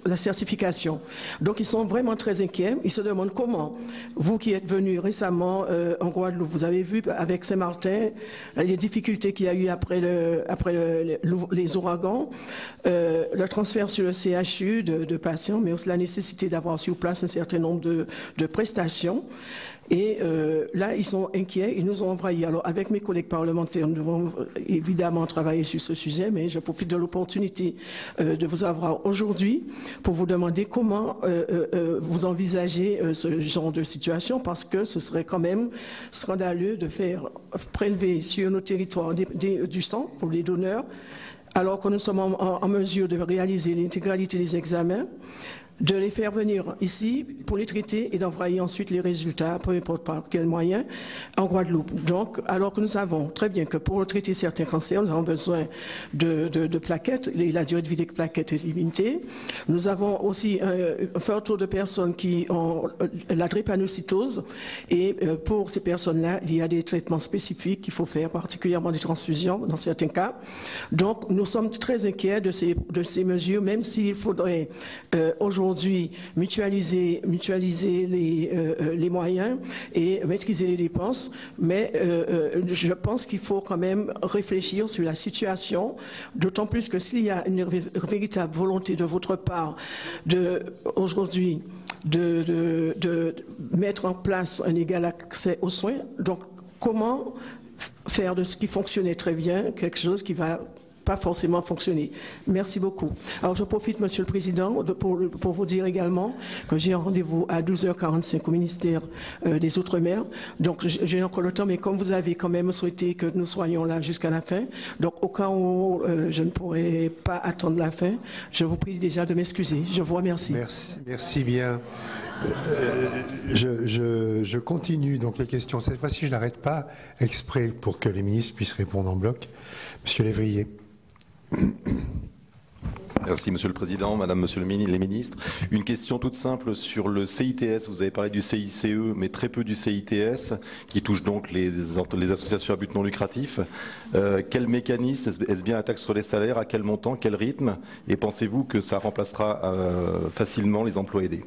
la certification. Donc ils sont vraiment très inquiets. Ils se demandent comment, vous qui êtes venus récemment en Guadeloupe, vous avez vu avec Saint-Martin les difficultés qu'il y a eu après les ouragans, le transfert sur le CHU de patients, mais aussi la nécessité d'avoir sur place un certain nombre de prestations. Et là, ils sont inquiets, ils nous ont envoyé. Alors, avec mes collègues parlementaires, nous devons évidemment travailler sur ce sujet, mais je profite de l'opportunité de vous avoir aujourd'hui pour vous demander comment vous envisagez ce genre de situation, parce que ce serait quand même scandaleux de faire prélever sur nos territoires du sang pour les donneurs, alors que nous sommes en mesure de réaliser l'intégralité des examens, de les faire venir ici pour les traiter et d'envoyer ensuite les résultats, peu importe par quel moyen, en Guadeloupe. Donc, alors que nous savons très bien que pour traiter certains cancers, nous avons besoin de plaquettes, et la durée de vie des plaquettes est limitée. Nous avons aussi un fort taux de personnes qui ont la drépanocytose, et pour ces personnes-là, il y a des traitements spécifiques qu'il faut faire, particulièrement des transfusions dans certains cas. Donc, nous sommes très inquiets de ces mesures, même s'il faudrait aujourd'hui mutualiser les moyens et maîtriser les dépenses, mais je pense qu'il faut quand même réfléchir sur la situation, d'autant plus que s'il y a une véritable volonté de votre part aujourd'hui de mettre en place un égal accès aux soins, donc comment faire de ce qui fonctionnait très bien quelque chose qui va pas forcément fonctionner. Merci beaucoup. Alors je profite, Monsieur le Président, pour vous dire également que j'ai un rendez-vous à 12h45 au ministère des Outre-mer. Donc j'ai encore le temps, mais comme vous avez quand même souhaité que nous soyons là jusqu'à la fin, donc au cas où je ne pourrai pas attendre la fin, je vous prie déjà de m'excuser. Je vous remercie. Merci bien. Je continue donc les questions. Cette fois-ci, je n'arrête pas exprès pour que les ministres puissent répondre en bloc. Monsieur Lévrier. Merci Monsieur le Président, Madame, Monsieur les ministres. Une question toute simple sur le CITS. Vous avez parlé du CICE, mais très peu du CITS, qui touche donc les associations à but non lucratif. Quel mécanisme? Est-ce bien la taxe sur les salaires? À quel montant? Quel rythme? Et pensez-vous que ça remplacera facilement les emplois aidés?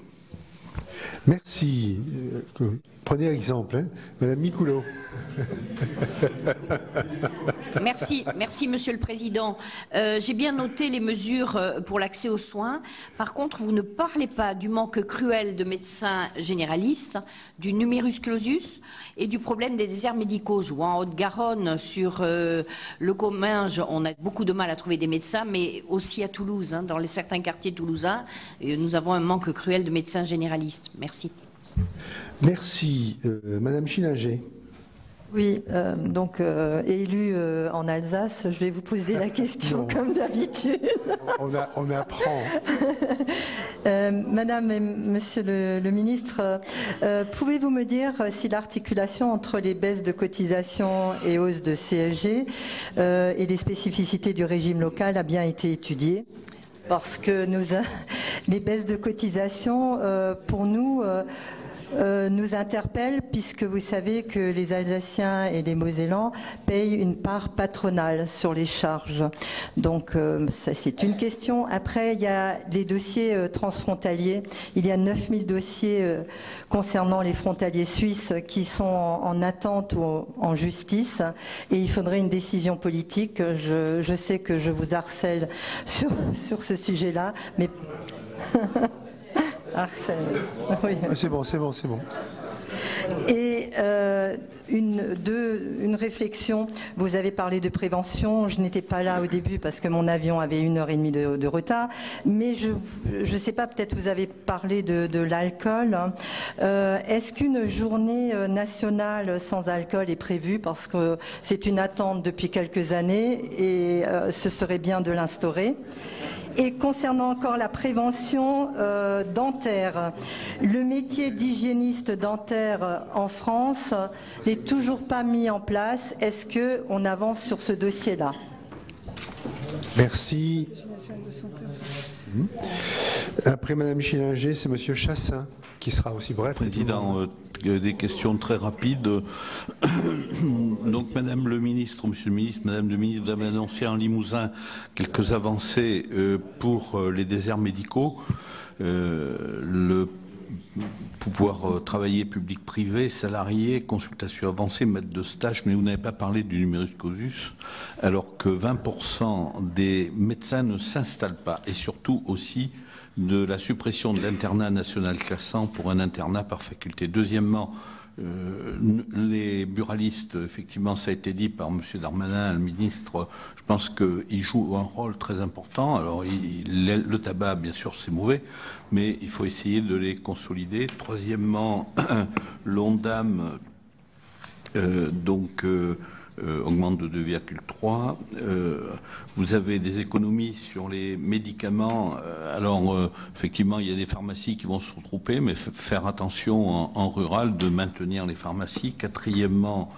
Merci. Prenez exemple, hein. Madame Micouleau. Merci Monsieur le Président. J'ai bien noté les mesures pour l'accès aux soins. Par contre, vous ne parlez pas du manque cruel de médecins généralistes, du numerus clausus et du problème des déserts médicaux. Je vois en Haute-Garonne, sur le Comminges, on a beaucoup de mal à trouver des médecins, mais aussi à Toulouse, hein, dans certains quartiers toulousains, nous avons un manque cruel de médecins généralistes. Merci. Merci. Madame Schillinger. Oui, donc élue en Alsace, je vais vous poser la question comme d'habitude. On apprend. Madame et Monsieur le ministre, pouvez-vous me dire si l'articulation entre les baisses de cotisations et hausses de CSG et les spécificités du régime local a bien été étudiée? Parce que les baisses de cotisations, pour nous, nous interpelle, puisque vous savez que les Alsaciens et les Mosellans payent une part patronale sur les charges. Donc ça, c'est une question. Après, il y a les dossiers transfrontaliers. Il y a 9000 dossiers concernant les frontaliers suisses qui sont en attente ou en justice, et il faudrait une décision politique. Je sais que je vous harcèle sur ce sujet-là, mais... Arsène. Oui. C'est bon. Et une réflexion, vous avez parlé de prévention, je n'étais pas là au début parce que mon avion avait 1h30 de retard, mais je ne sais pas, peut-être vous avez parlé de l'alcool. Est-ce qu'une journée nationale sans alcool est prévue? Parce que c'est une attente depuis quelques années et ce serait bien de l'instaurer. Et concernant encore la prévention dentaire, le métier d'hygiéniste dentaire en France n'est toujours pas mis en place. Est-ce qu'on avance sur ce dossier-là? Merci. Après Madame Schillinger, c'est Monsieur Chassin qui sera aussi bref. Président, des questions très rapides. Donc, Madame le ministre, Monsieur le ministre, Madame le ministre, vous avez annoncé en Limousin quelques avancées pour les déserts médicaux. Le pouvoir travailler public-privé, salarié, consultation avancée, maître de stage, mais vous n'avez pas parlé du numerus clausus, alors que 20% des médecins ne s'installent pas, et surtout aussi de la suppression de l'internat national classant pour un internat par faculté. Deuxièmement, les buralistes, effectivement, ça a été dit par M. Darmanin, le ministre, je pense qu'ils jouent un rôle très important. Alors, le tabac, bien sûr, c'est mauvais, mais il faut essayer de les consolider. Troisièmement, l'ONDAM, augmente de 2,3. Vous avez des économies sur les médicaments. Alors, effectivement, il y a des pharmacies qui vont se regrouper, mais faire attention en rural de maintenir les pharmacies. Quatrièmement,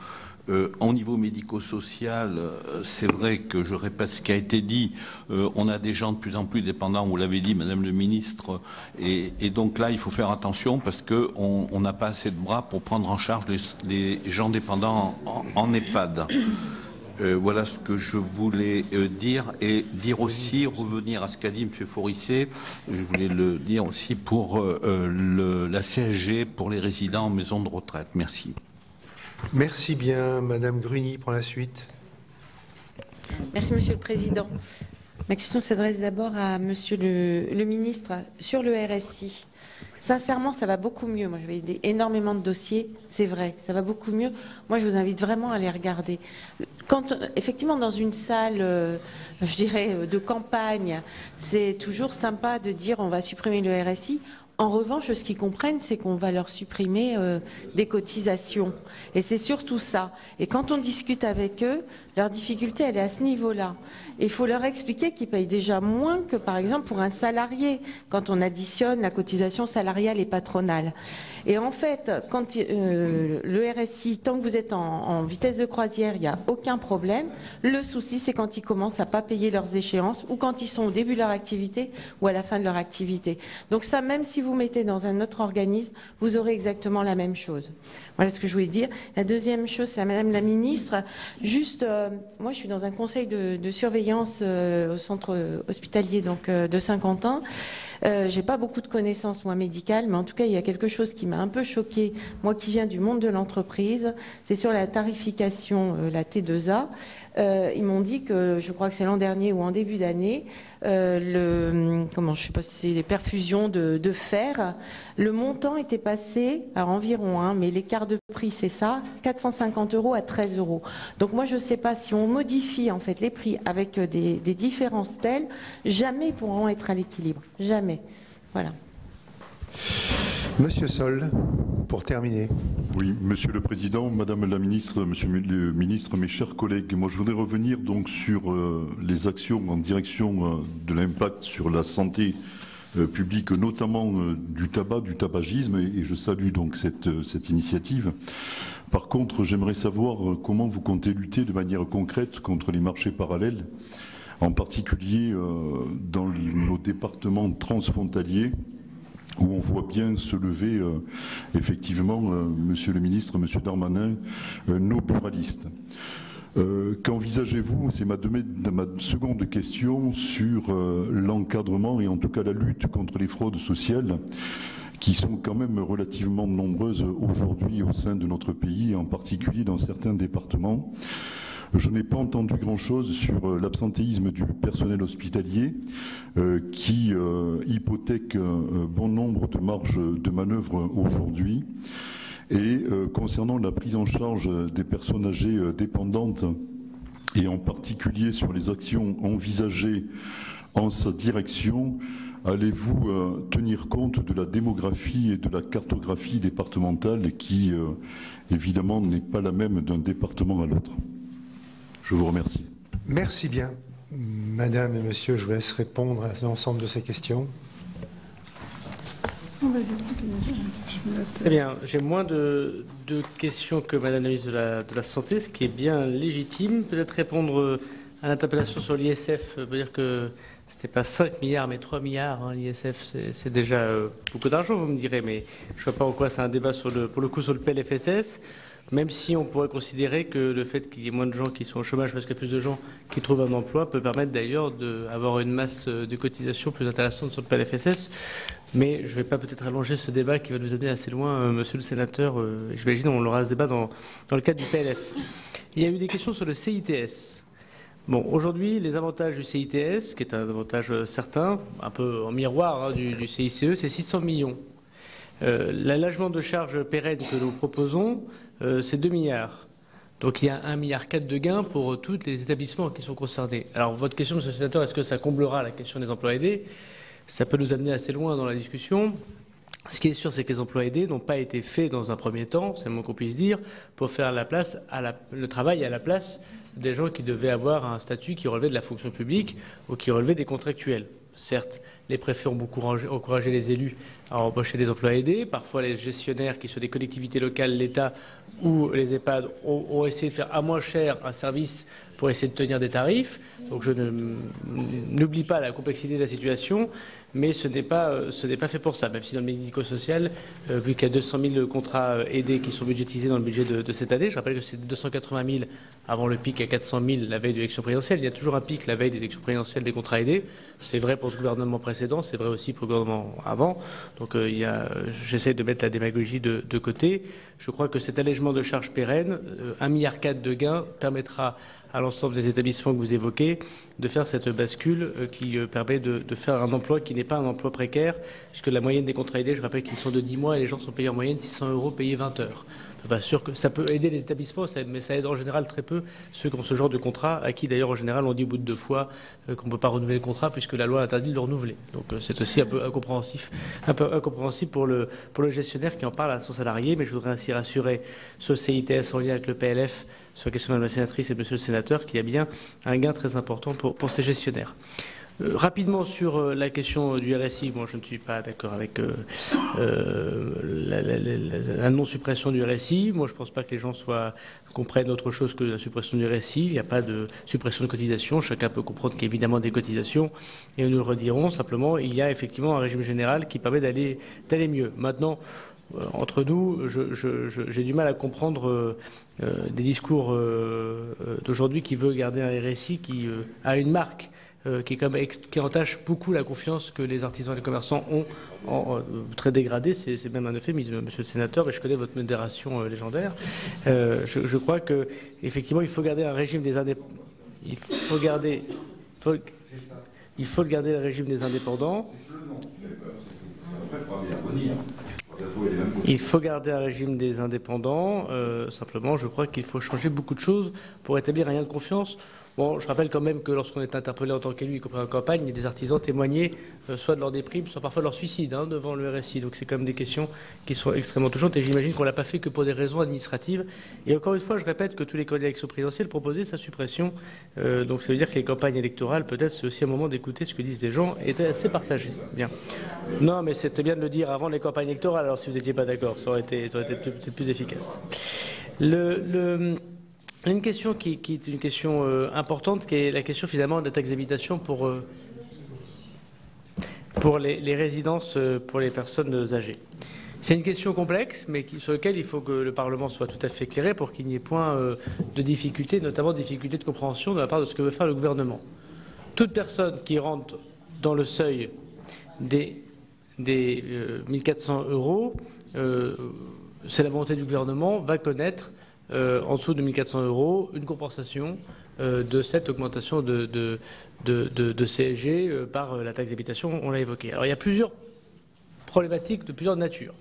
au niveau médico-social, c'est vrai que je répète ce qui a été dit, on a des gens de plus en plus dépendants, vous l'avez dit, Madame le Ministre, et donc là, il faut faire attention parce qu'on n'a pas assez de bras pour prendre en charge les gens dépendants en EHPAD. Voilà ce que je voulais dire, et dire aussi, revenir à ce qu'a dit M. Forisset, je voulais le dire aussi pour la CSG pour les résidents en maison de retraite. Merci. Merci bien. Madame Gruny pour la suite. Merci Monsieur le Président. Ma question s'adresse d'abord à Monsieur le Ministre sur le RSI. Sincèrement, ça va beaucoup mieux. Moi, j'avais énormément de dossiers, c'est vrai, ça va beaucoup mieux. Moi, je vous invite vraiment à les regarder. Quand, effectivement, dans une salle, je dirais, de campagne, c'est toujours sympa de dire on va supprimer le RSI. En revanche, ce qu'ils comprennent, c'est qu'on va leur supprimer des cotisations. Et c'est surtout ça. Et quand on discute avec eux, leur difficulté, elle est à ce niveau-là. Il faut leur expliquer qu'ils payent déjà moins que, par exemple, pour un salarié, quand on additionne la cotisation salariale et patronale. Et en fait, quand le RSI, tant que vous êtes en vitesse de croisière, il n'y a aucun problème. Le souci, c'est quand ils commencent à ne pas payer leurs échéances, ou quand ils sont au début de leur activité, ou à la fin de leur activité. Donc ça, même si vous mettez dans un autre organisme, vous aurez exactement la même chose. Voilà ce que je voulais dire. La deuxième chose, c'est à Madame la Ministre, juste moi, je suis dans un conseil de surveillance au centre hospitalier donc, de Saint-Quentin. J'ai pas beaucoup de connaissances, moi, médicales, mais en tout cas, il y a quelque chose qui m'a un peu choquée, moi qui viens du monde de l'entreprise, c'est sur la tarification, la T2A. Ils m'ont dit que, je crois que c'est l'an dernier ou en début d'année, je sais pas si c'est les perfusions de fer, le montant était passé, alors environ, mais l'écart de prix, c'est ça, 450 € à 13 €. Donc moi, je ne sais pas si on modifie en fait les prix avec des différences telles, jamais ils pourront être à l'équilibre, jamais. Voilà. Monsieur Sol, pour terminer. Oui, Monsieur le Président, Madame la Ministre, Monsieur le Ministre, mes chers collègues, moi je voudrais revenir donc sur les actions en direction de l'impact sur la santé publique, notamment du tabac, du tabagisme, et je salue donc cette initiative. Par contre, j'aimerais savoir comment vous comptez lutter de manière concrète contre les marchés parallèles, en particulier dans nos départements transfrontaliers, où on voit bien se lever, effectivement, Monsieur le Ministre, Monsieur Darmanin, nos buralistes. Qu'envisagez-vous, c'est ma seconde question, sur l'encadrement et en tout cas la lutte contre les fraudes sociales, qui sont quand même relativement nombreuses aujourd'hui au sein de notre pays, en particulier dans certains départements. Je n'ai pas entendu grand-chose sur l'absentéisme du personnel hospitalier qui hypothèque bon nombre de marges de manœuvre aujourd'hui. Et concernant la prise en charge des personnes âgées dépendantes, et en particulier sur les actions envisagées en sa direction, allez-vous tenir compte de la démographie et de la cartographie départementale qui, évidemment, n'est pas la même d'un département à l'autre? Je vous remercie. Merci bien. Madame et monsieur, je vous laisse répondre à l'ensemble de ces questions. Très bien. J'ai moins de questions que Madame la ministre de la Santé, ce qui est bien légitime. Peut-être répondre à l'interpellation sur l'ISF, peut dire que ce n'était pas 5 milliards, mais 3 milliards. L'ISF, c'est déjà beaucoup d'argent, vous me direz, mais je ne vois pas en quoi c'est un débat, pour le coup, sur le PLFSS. Même si on pourrait considérer que le fait qu'il y ait moins de gens qui sont au chômage parce qu'il y a plus de gens qui trouvent un emploi peut permettre d'ailleurs d'avoir une masse de cotisations plus intéressante sur le PLFSS. Mais je ne vais pas peut-être allonger ce débat qui va nous amener assez loin, monsieur le sénateur. J'imagine on aura ce débat dans le cadre du PLF. Il y a eu des questions sur le CITS. Bon, aujourd'hui, les avantages du CITS, qui est un avantage certain, un peu en miroir du CICE, c'est 600 millions. L'allègement de charges pérennes que nous proposons, c'est 2 milliards. Donc il y a 1,4 milliard de gains pour tous les établissements qui sont concernés. Alors votre question, monsieur le sénateur, est-ce que ça comblera la question des emplois aidés? Ça peut nous amener assez loin dans la discussion. Ce qui est sûr, c'est que les emplois aidés n'ont pas été faits dans un premier temps, c'est le moins qu'on puisse dire, pour faire le travail à la place des gens qui devaient avoir un statut qui relevait de la fonction publique ou qui relevait des contractuels. Certes, les préfets ont beaucoup encouragé les élus à embaucher des emplois aidés. Parfois, les gestionnaires, qui sont des collectivités locales, l'État ou les EHPAD, ont essayé de faire à moins cher un service pour essayer de tenir des tarifs. Donc je n'oublie pas la complexité de la situation, mais ce n'est pas fait pour ça. Même si dans le médico-social, vu qu'il y a 200 000 contrats aidés qui sont budgétisés dans le budget de cette année, je rappelle que c'est 280 000 avant le pic à 400 000 la veille de l'élection présidentielle. Il y a toujours un pic la veille des élections présidentielles des contrats aidés. C'est vrai pour ce gouvernement précédent, c'est vrai aussi pour le gouvernement avant. Donc j'essaie de mettre la démagogie de côté. Je crois que cet allègement de charges pérennes, 1,4 milliard de gains, permettra à l'ensemble des établissements que vous évoquez de faire cette bascule qui permet de faire un emploi qui n'est pas un emploi précaire, puisque la moyenne des contrats aidés, je rappelle qu'ils sont de 10 mois et les gens sont payés en moyenne 600 € payés 20 heures. Pas sûr que ça peut aider les établissements, mais ça aide en général très peu ceux qui ont ce genre de contrat, à qui d'ailleurs en général on dit au bout de 2 fois qu'on ne peut pas renouveler le contrat puisque la loi interdit de le renouveler. Donc c'est aussi un peu incompréhensible pour le gestionnaire qui en parle à son salarié, mais je voudrais ainsi rassurer ce CITS en lien avec le PLF sur la question de Mme la sénatrice et monsieur le sénateur qu'il y a bien un gain très important pour ces gestionnaires. Rapidement sur la question du RSI, moi je ne suis pas d'accord avec la non-suppression du RSI. Moi je ne pense pas que les gens comprennent autre chose que la suppression du RSI. Il n'y a pas de suppression de cotisations. Chacun peut comprendre qu'il y a évidemment des cotisations. Et nous le redirons simplement, il y a effectivement un régime général qui permet d'aller mieux. Maintenant, entre nous, j'ai du mal à comprendre des discours d'aujourd'hui qui veut garder un RSI qui a une marque qui entache beaucoup la confiance que les artisans et les commerçants ont très dégradée. C'est même un euphémisme, monsieur le sénateur, et je connais votre modération légendaire. Je crois qu'effectivement, il faut garder un régime des indépendants. Il faut garder le régime des indépendants. Il faut garder un régime des indépendants. Simplement, je crois qu'il faut changer beaucoup de choses pour établir un lien de confiance. Bon, je rappelle quand même que lorsqu'on est interpellé en tant qu'élu, y compris en campagne, il y a des artisans témoignaient soit de leur déprime, soit parfois de leur suicide devant le RSI. Donc c'est quand même des questions qui sont extrêmement touchantes et j'imagine qu'on ne l'a pas fait que pour des raisons administratives. Et encore une fois, je répète que tous les candidats élections présidentielles proposaient sa suppression. Donc ça veut dire que les campagnes électorales, peut-être, c'est aussi un moment d'écouter ce que disent les gens, étaient assez partagés. Bien. Non, mais c'était bien de le dire avant les campagnes électorales, alors si vous n'étiez pas d'accord, ça aurait été plus efficace. Une question qui est une question importante, qui est la question finalement de la taxe d'habitation pour les résidences pour les personnes âgées. C'est une question complexe, mais sur laquelle il faut que le Parlement soit tout à fait éclairé pour qu'il n'y ait point de difficultés, notamment de difficultés de compréhension de la part de ce que veut faire le gouvernement. Toute personne qui rentre dans le seuil des 1400 €, c'est la volonté du gouvernement, va connaître en dessous de 1 400 €, une compensation de cette augmentation de CSG par la taxe d'habitation, on l'a évoqué. Alors il y a plusieurs problématiques de plusieurs natures.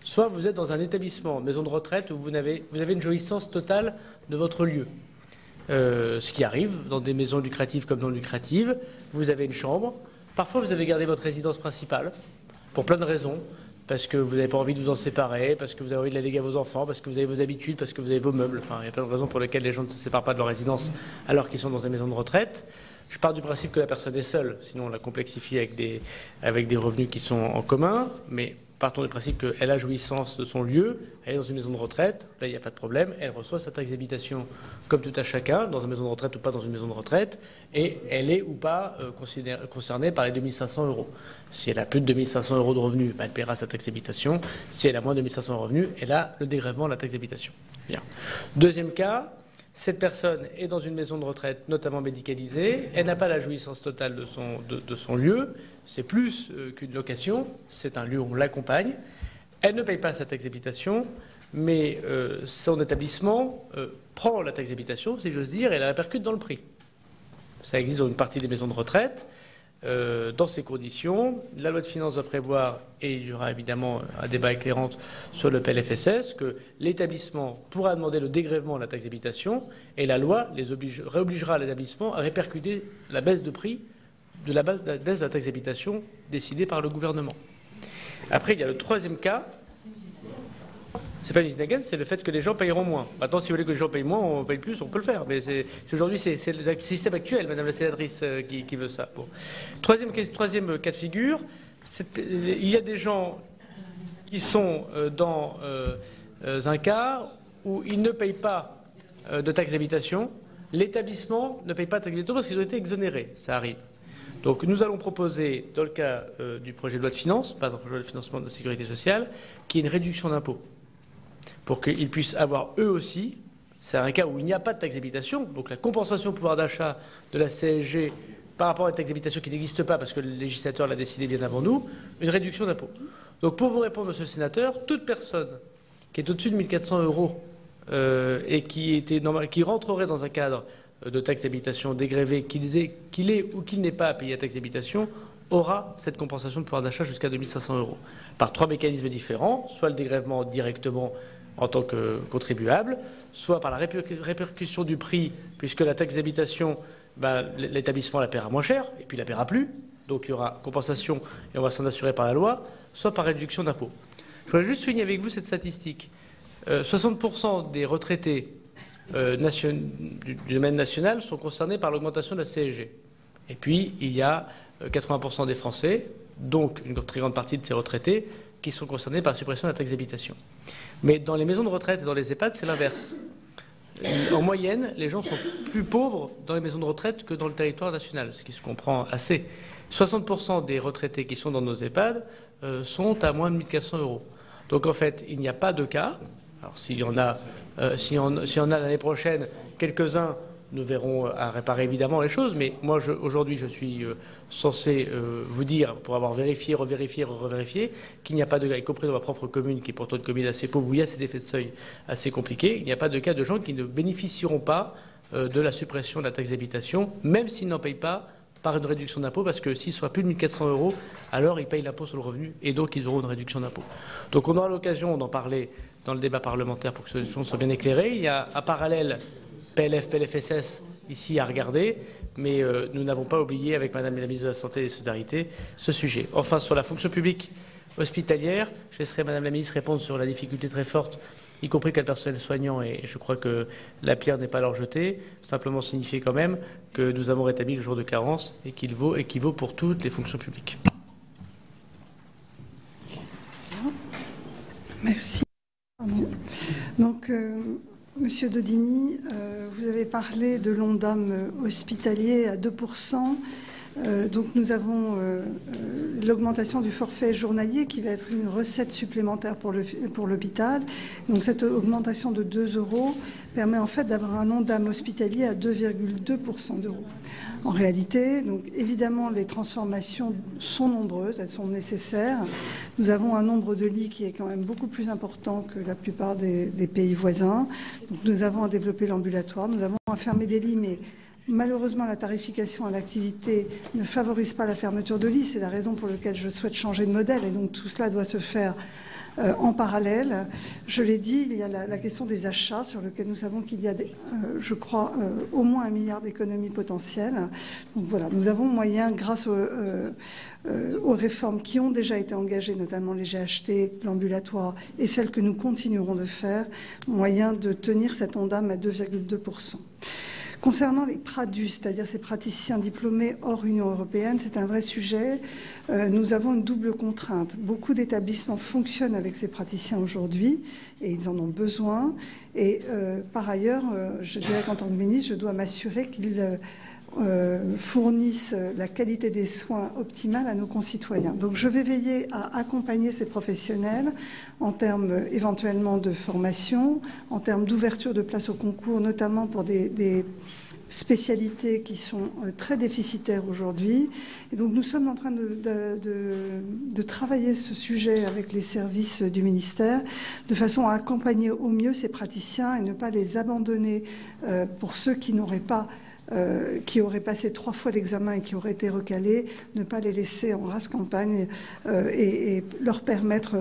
Soit vous êtes dans un établissement, maison de retraite, où vous avez une jouissance totale de votre lieu. Ce qui arrive dans des maisons lucratives comme non lucratives, vous avez une chambre. Parfois vous avez gardé votre résidence principale, pour plein de raisons. Parce que vous n'avez pas envie de vous en séparer, parce que vous avez envie de la léguer à vos enfants, parce que vous avez vos habitudes, parce que vous avez vos meubles. Enfin, il y a plein de raisons pour lesquelles les gens ne se séparent pas de leur résidence alors qu'ils sont dans une maison de retraite. Je pars du principe que la personne est seule, sinon on la complexifie avec des revenus qui sont en commun, mais partons du principe qu'elle a jouissance de son lieu, elle est dans une maison de retraite, là il n'y a pas de problème, elle reçoit sa taxe d'habitation comme tout à chacun, dans une maison de retraite ou pas dans une maison de retraite, et elle est ou pas concernée par les 2 500 €. Si elle a plus de 2 500 € de revenus, elle paiera sa taxe d'habitation. Si elle a moins de 2 500 € de revenus, elle a le dégrèvement de la taxe d'habitation. Bien. Deuxième cas, cette personne est dans une maison de retraite, notamment médicalisée. Elle n'a pas la jouissance totale de son lieu. C'est plus qu'une location. C'est un lieu où on l'accompagne. Elle ne paye pas sa taxe d'habitation, mais son établissement prend la taxe d'habitation, si j'ose dire, et la répercute dans le prix. Ça existe dans une partie des maisons de retraite. Dans ces conditions, la loi de finances va prévoir, et il y aura évidemment un débat éclairant sur le PLFSS, que l'établissement pourra demander le dégrèvement de la taxe d'habitation, et la loi réobligera l'établissement à répercuter la baisse de prix de la baisse de la taxe d'habitation décidée par le gouvernement. Après, il y a le troisième cas. C'est pas une isnagan, c'est le fait que les gens payeront moins. Maintenant, si vous voulez que les gens payent moins, on paye plus, on peut le faire. Mais aujourd'hui, c'est le système actuel, Madame la sénatrice, qui veut ça. Bon. Troisième cas de figure, il y a des gens qui sont dans un cas où ils ne payent pas de taxe d'habitation. L'établissement ne paye pas de taxe d'habitation parce qu'ils ont été exonérés. Ça arrive. Donc nous allons proposer, dans le cas du projet de loi de finances, pas dans le projet de loi de financement de la sécurité sociale, qui est une réduction d'impôt, pour qu'ils puissent avoir eux aussi, c'est un cas où il n'y a pas de taxe d'habitation, donc la compensation au pouvoir d'achat de la CSG par rapport à une taxe d'habitation qui n'existe pas parce que le législateur l'a décidé bien avant nous, une réduction d'impôt. Donc pour vous répondre, monsieur le sénateur, toute personne qui est au-dessus de 1 400 € et qui rentrerait dans un cadre de taxe d'habitation dégrevée, qu'il ait ou qu'il n'ait pas à payer la taxe d'habitation, aura cette compensation de pouvoir d'achat jusqu'à 2 500 € par 3 mécanismes différents, soit le dégrèvement directement en tant que contribuable, soit par la répercussion du prix, puisque la taxe d'habitation, l'établissement la paiera moins cher, et puis la paiera plus, donc il y aura compensation et on va s'en assurer par la loi, soit par réduction d'impôt. Je voudrais juste souligner avec vous cette statistique. 60% des retraités du domaine national sont concernés par l'augmentation de la CSG. Et puis, il y a 80% des Français, donc une très grande partie de ces retraités, qui sont concernés par la suppression de la taxe d'habitation. Mais dans les maisons de retraite et dans les EHPAD, c'est l'inverse. En moyenne, les gens sont plus pauvres dans les maisons de retraite que dans le territoire national, ce qui se comprend assez. 60% des retraités qui sont dans nos EHPAD sont à moins de 1 400 €. Donc en fait, il n'y a pas de cas. Alors s'il y en a, si on a l'année prochaine quelques-uns, nous verrons à réparer évidemment les choses. Mais moi, aujourd'hui, je suis censé vous dire, pour avoir vérifié, revérifié, qu'il n'y a pas de cas, y compris dans ma propre commune, qui est pourtant une commune assez pauvre, où il y a cet effet de seuil assez compliqué, il n'y a pas de cas de gens qui ne bénéficieront pas de la suppression de la taxe d'habitation, même s'ils n'en payent pas par une réduction d'impôt, parce que s'ils soient plus de 1 400 €, alors ils payent l'impôt sur le revenu, et donc ils auront une réduction d'impôt. Donc on aura l'occasion d'en parler dans le débat parlementaire pour que ces choses soient bien éclairées. Il y a à parallèle PLFSS ici à regarder, mais nous n'avons pas oublié avec Madame la ministre de la Santé et des Solidarités ce sujet. Enfin, sur la fonction publique hospitalière, je laisserai Madame la ministre répondre sur la difficulté très forte, y compris quel personnel soignant, et je crois que la pierre n'est pas à leur jeter, simplement signifier quand même que nous avons rétabli le jour de carence et qu'il vaut pour toutes les fonctions publiques. Merci. Donc, Monsieur Daudigny, vous avez parlé de l'Ondam hospitalier à 2%. Donc nous avons l'augmentation du forfait journalier qui va être une recette supplémentaire pour l'hôpital. Donc cette augmentation de 2 € permet en fait d'avoir un Ondam hospitalier à 2,2% d'euros. En réalité, donc évidemment, les transformations sont nombreuses, elles sont nécessaires. Nous avons un nombre de lits qui est quand même beaucoup plus important que la plupart des pays voisins. Donc nous avons à développer l'ambulatoire, nous avons à fermer des lits, mais malheureusement, la tarification à l'activité ne favorise pas la fermeture de lits. C'est la raison pour laquelle je souhaite changer de modèle. Et donc tout cela doit se faire en parallèle. Je l'ai dit, il y a la question des achats sur lequel nous savons qu'il y a, je crois, au moins 1 milliard d'économies potentielles. Donc voilà, nous avons moyen, grâce aux réformes qui ont déjà été engagées, notamment les GHT, l'ambulatoire et celles que nous continuerons de faire, moyen de tenir cet Ondam à 2,2%. Concernant les PRADU, c'est-à-dire ces praticiens diplômés hors Union européenne, c'est un vrai sujet. Nous avons une double contrainte. Beaucoup d'établissements fonctionnent avec ces praticiens aujourd'hui et ils en ont besoin. Et par ailleurs, je dirais qu'en tant que ministre, je dois m'assurer qu'ils fournissent la qualité des soins optimale à nos concitoyens. Donc je vais veiller à accompagner ces professionnels en termes éventuellement de formation, en termes d'ouverture de places au concours, notamment pour des spécialités qui sont très déficitaires aujourd'hui. Et donc nous sommes en train de travailler ce sujet avec les services du ministère de façon à accompagner au mieux ces praticiens et ne pas les abandonner pour ceux qui n'auraient pas qui auraient passé 3 fois l'examen et qui auraient été recalés, ne pas les laisser en rase campagne et leur permettre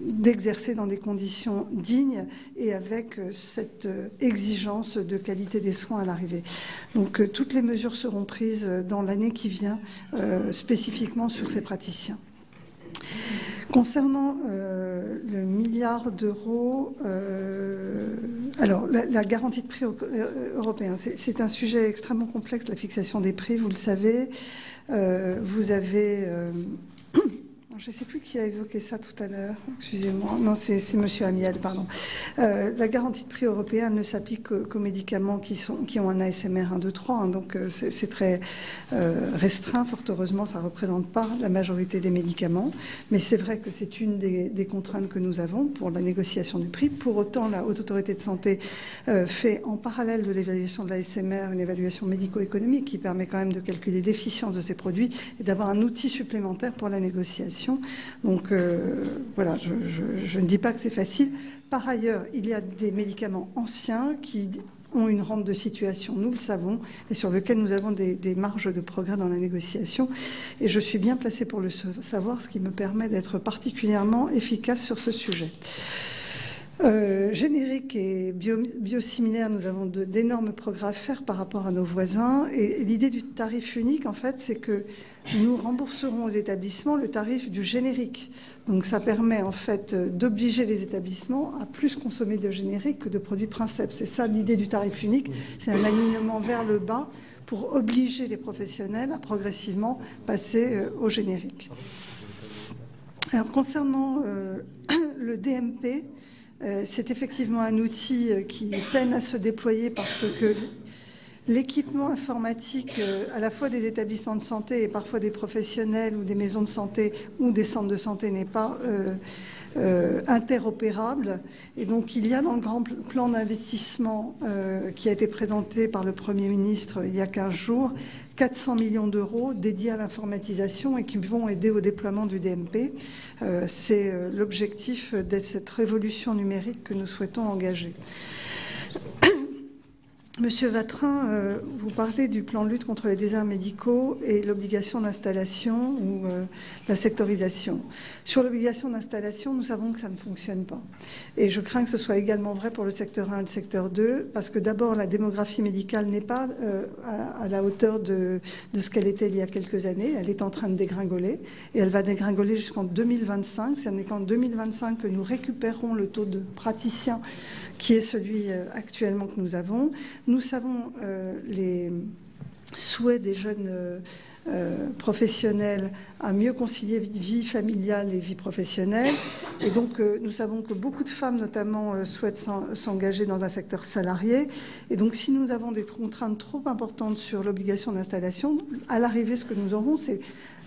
d'exercer dans des conditions dignes et avec cette exigence de qualité des soins à l'arrivée. Donc toutes les mesures seront prises dans l'année qui vient, spécifiquement sur ces praticiens. Concernant le milliard d'euros, alors la garantie de prix européen, c'est un sujet extrêmement complexe, la fixation des prix, vous le savez. Vous avez... je ne sais plus qui a évoqué ça tout à l'heure, excusez-moi. Non, c'est M. Amiel, pardon. La garantie de prix européen ne s'applique qu'aux médicaments qui ont un ASMR 1, 2, 3. Hein, donc c'est très restreint. Fort heureusement, ça ne représente pas la majorité des médicaments. Mais c'est vrai que c'est une des contraintes que nous avons pour la négociation du prix. Pour autant, la Haute Autorité de Santé fait en parallèle de l'évaluation de l'ASMR une évaluation médico-économique qui permet quand même de calculer l'efficience de ces produits et d'avoir un outil supplémentaire pour la négociation. Donc voilà, je ne dis pas que c'est facile. Par ailleurs, il y a des médicaments anciens qui ont une rente de situation, nous le savons, et sur lesquels nous avons des marges de progrès dans la négociation. Et je suis bien placée pour le savoir, ce qui me permet d'être particulièrement efficace sur ce sujet. Générique et biosimilaire, nous avons d'énormes progrès à faire par rapport à nos voisins. Et l'idée du tarif unique, en fait, c'est que nous rembourserons aux établissements le tarif du générique. Donc ça permet en fait d'obliger les établissements à plus consommer de générique que de produits princeps. C'est ça l'idée du tarif unique, c'est un alignement vers le bas pour obliger les professionnels à progressivement passer au générique. Alors concernant le DMP, c'est effectivement un outil qui peine à se déployer parce que l'équipement informatique à la fois des établissements de santé et parfois des professionnels ou des maisons de santé ou des centres de santé n'est pas interopérables. Et donc il y a dans le grand plan d'investissement qui a été présenté par le Premier ministre il y a 15 jours, 400 millions d'euros dédiés à l'informatisation et qui vont aider au déploiement du DMP. C'est l'objectif de cette révolution numérique que nous souhaitons engager. Monsieur Vatrin, vous parlez du plan de lutte contre les déserts médicaux et l'obligation d'installation ou la sectorisation. Sur l'obligation d'installation, nous savons que ça ne fonctionne pas. Et je crains que ce soit également vrai pour le secteur 1 et le secteur 2, parce que d'abord, la démographie médicale n'est pas à la hauteur de ce qu'elle était il y a quelques années. Elle est en train de dégringoler, et elle va dégringoler jusqu'en 2025. Ce n'est qu'en 2025 que nous récupérerons le taux de praticiens qui est celui actuellement que nous avons. Nous savons les souhaits des jeunes professionnels à mieux concilier vie familiale et vie professionnelle. Et donc, nous savons que beaucoup de femmes, notamment, souhaitent s'engager dans un secteur salarié. Et donc, si nous avons des contraintes trop importantes sur l'obligation d'installation, à l'arrivée, ce que nous aurons, c'est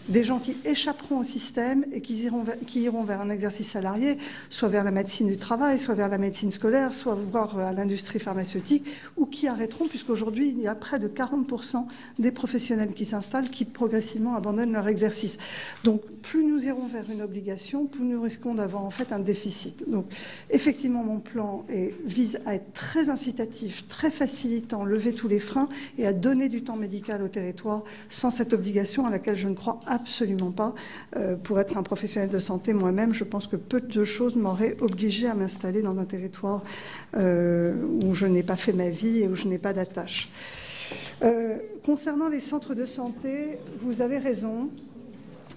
des gens qui échapperont au système et qui iront vers un exercice salarié, soit vers la médecine du travail, soit vers la médecine scolaire, soit voire à l'industrie pharmaceutique, ou qui arrêteront, puisqu'aujourd'hui, il y a près de 40% des professionnels qui s'installent, qui progressivement abandonnent leur exercice. Donc, plus nous irons vers une obligation, plus nous risquons d'avoir en fait un déficit. Donc, effectivement, mon plan vise à être très incitatif, très facilitant, lever tous les freins et à donner du temps médical au territoire sans cette obligation à laquelle je ne crois absolument pas. Pour être un professionnel de santé, moi-même, je pense que peu de choses m'auraient obligé à m'installer dans un territoire où je n'ai pas fait ma vie et où je n'ai pas d'attache. Concernant les centres de santé, vous avez raison.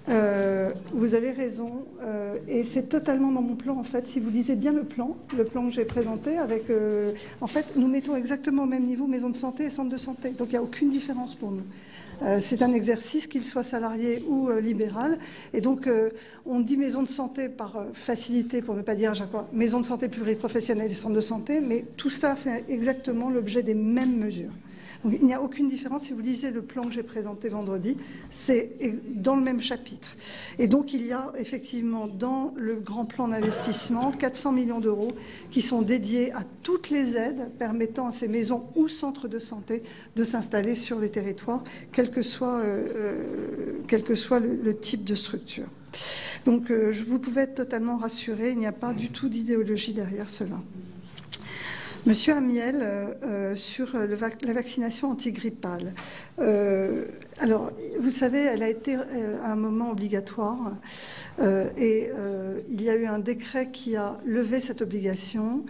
Et c'est totalement dans mon plan, en fait. Si vous lisez bien le plan que j'ai présenté, avec, en fait, nous mettons exactement au même niveau maison de santé et centre de santé. Donc, il n'y a aucune différence pour nous. C'est un exercice, qu'il soit salarié ou libéral. Et donc, on dit maison de santé par facilité, pour ne pas dire à chaque fois maison de santé pluriprofessionnelle et centre de santé, mais tout ça fait exactement l'objet des mêmes mesures. Donc, il n'y a aucune différence. Si vous lisez le plan que j'ai présenté vendredi, c'est dans le même chapitre. Et donc, il y a effectivement dans le grand plan d'investissement 400 millions d'euros qui sont dédiés à toutes les aides permettant à ces maisons ou centres de santé de s'installer sur les territoires, quel que soit le type de structure. Donc, vous pouvez être totalement rassuré, il n'y a pas du tout d'idéologie derrière cela. Monsieur Amiel, sur la vaccination antigrippale. Alors, vous savez, elle a été à un moment obligatoire et il y a eu un décret qui a levé cette obligation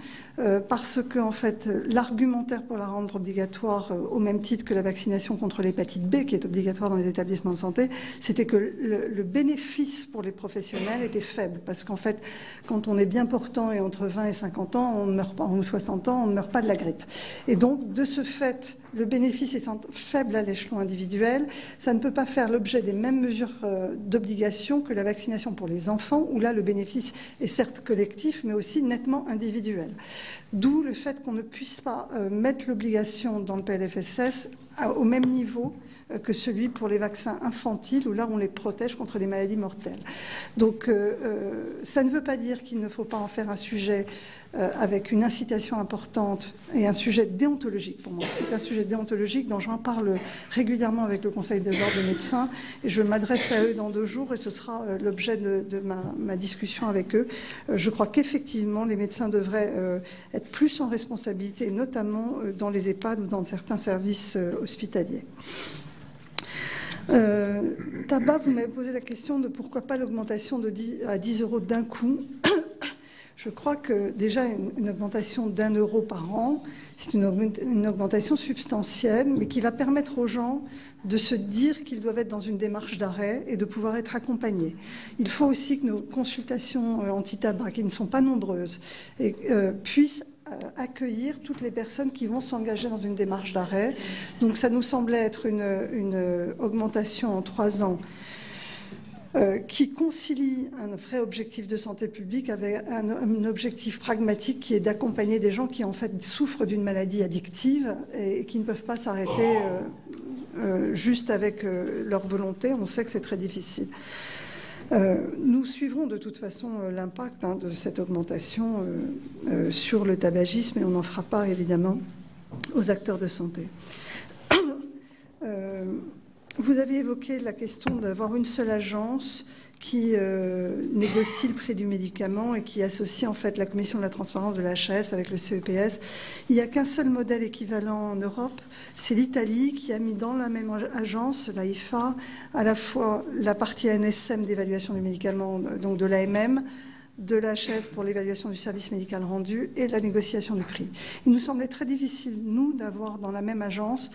parce que, en fait, l'argumentaire pour la rendre obligatoire, au même titre que la vaccination contre l'hépatite B, qui est obligatoire dans les établissements de santé, c'était que le bénéfice pour les professionnels était faible. Parce qu'en fait, quand on est bien portant et entre 20 et 50 ans, on ne meurt pas, ou 60 ans, on ne meurt pas de la grippe. Et donc, de ce fait, le bénéfice étant faible à l'échelon individuel, ça ne peut pas faire l'objet des mêmes mesures d'obligation que la vaccination pour les enfants, où là, le bénéfice est certes collectif, mais aussi nettement individuel. D'où le fait qu'on ne puisse pas mettre l'obligation dans le PLFSS au même niveau que celui pour les vaccins infantiles, où là, on les protège contre des maladies mortelles. Donc, ça ne veut pas dire qu'il ne faut pas en faire un sujet avec une incitation importante et un sujet déontologique pour moi. C'est un sujet déontologique dont j'en parle régulièrement avec le Conseil de l'ordre des médecins et je m'adresse à eux dans 2 jours et ce sera l'objet de ma discussion avec eux. Je crois qu'effectivement, les médecins devraient être plus en responsabilité, notamment dans les EHPAD ou dans certains services hospitaliers. Tabac, vous m'avez posé la question de pourquoi pas l'augmentation de 10 à 10 euros d'un coup. Je crois que déjà une augmentation d'1 euro par an, c'est une augmentation substantielle, mais qui va permettre aux gens de se dire qu'ils doivent être dans une démarche d'arrêt et de pouvoir être accompagnés. Il faut aussi que nos consultations anti-tabac, qui ne sont pas nombreuses, puissent accueillir toutes les personnes qui vont s'engager dans une démarche d'arrêt. Donc ça nous semblait être une augmentation en 3 ans qui concilie un vrai objectif de santé publique avec un objectif pragmatique qui est d'accompagner des gens qui en fait souffrent d'une maladie addictive et qui ne peuvent pas s'arrêter juste avec leur volonté. On sait que c'est très difficile. Nous suivrons de toute façon l'impact de cette augmentation sur le tabagisme et on en fera part évidemment aux acteurs de santé. Vous avez évoqué la question d'avoir une seule agence qui négocie le prix du médicament et qui associe en fait la Commission de la transparence de l'HAS avec le CEPS. Il n'y a qu'un seul modèle équivalent en Europe, c'est l'Italie qui a mis dans la même agence, l'AIFA, à la fois la partie ANSM d'évaluation du médicament, donc de l'AMM, de l'HAS pour l'évaluation du service médical rendu et la négociation du prix. Il nous semblait très difficile, nous, d'avoir dans la même agence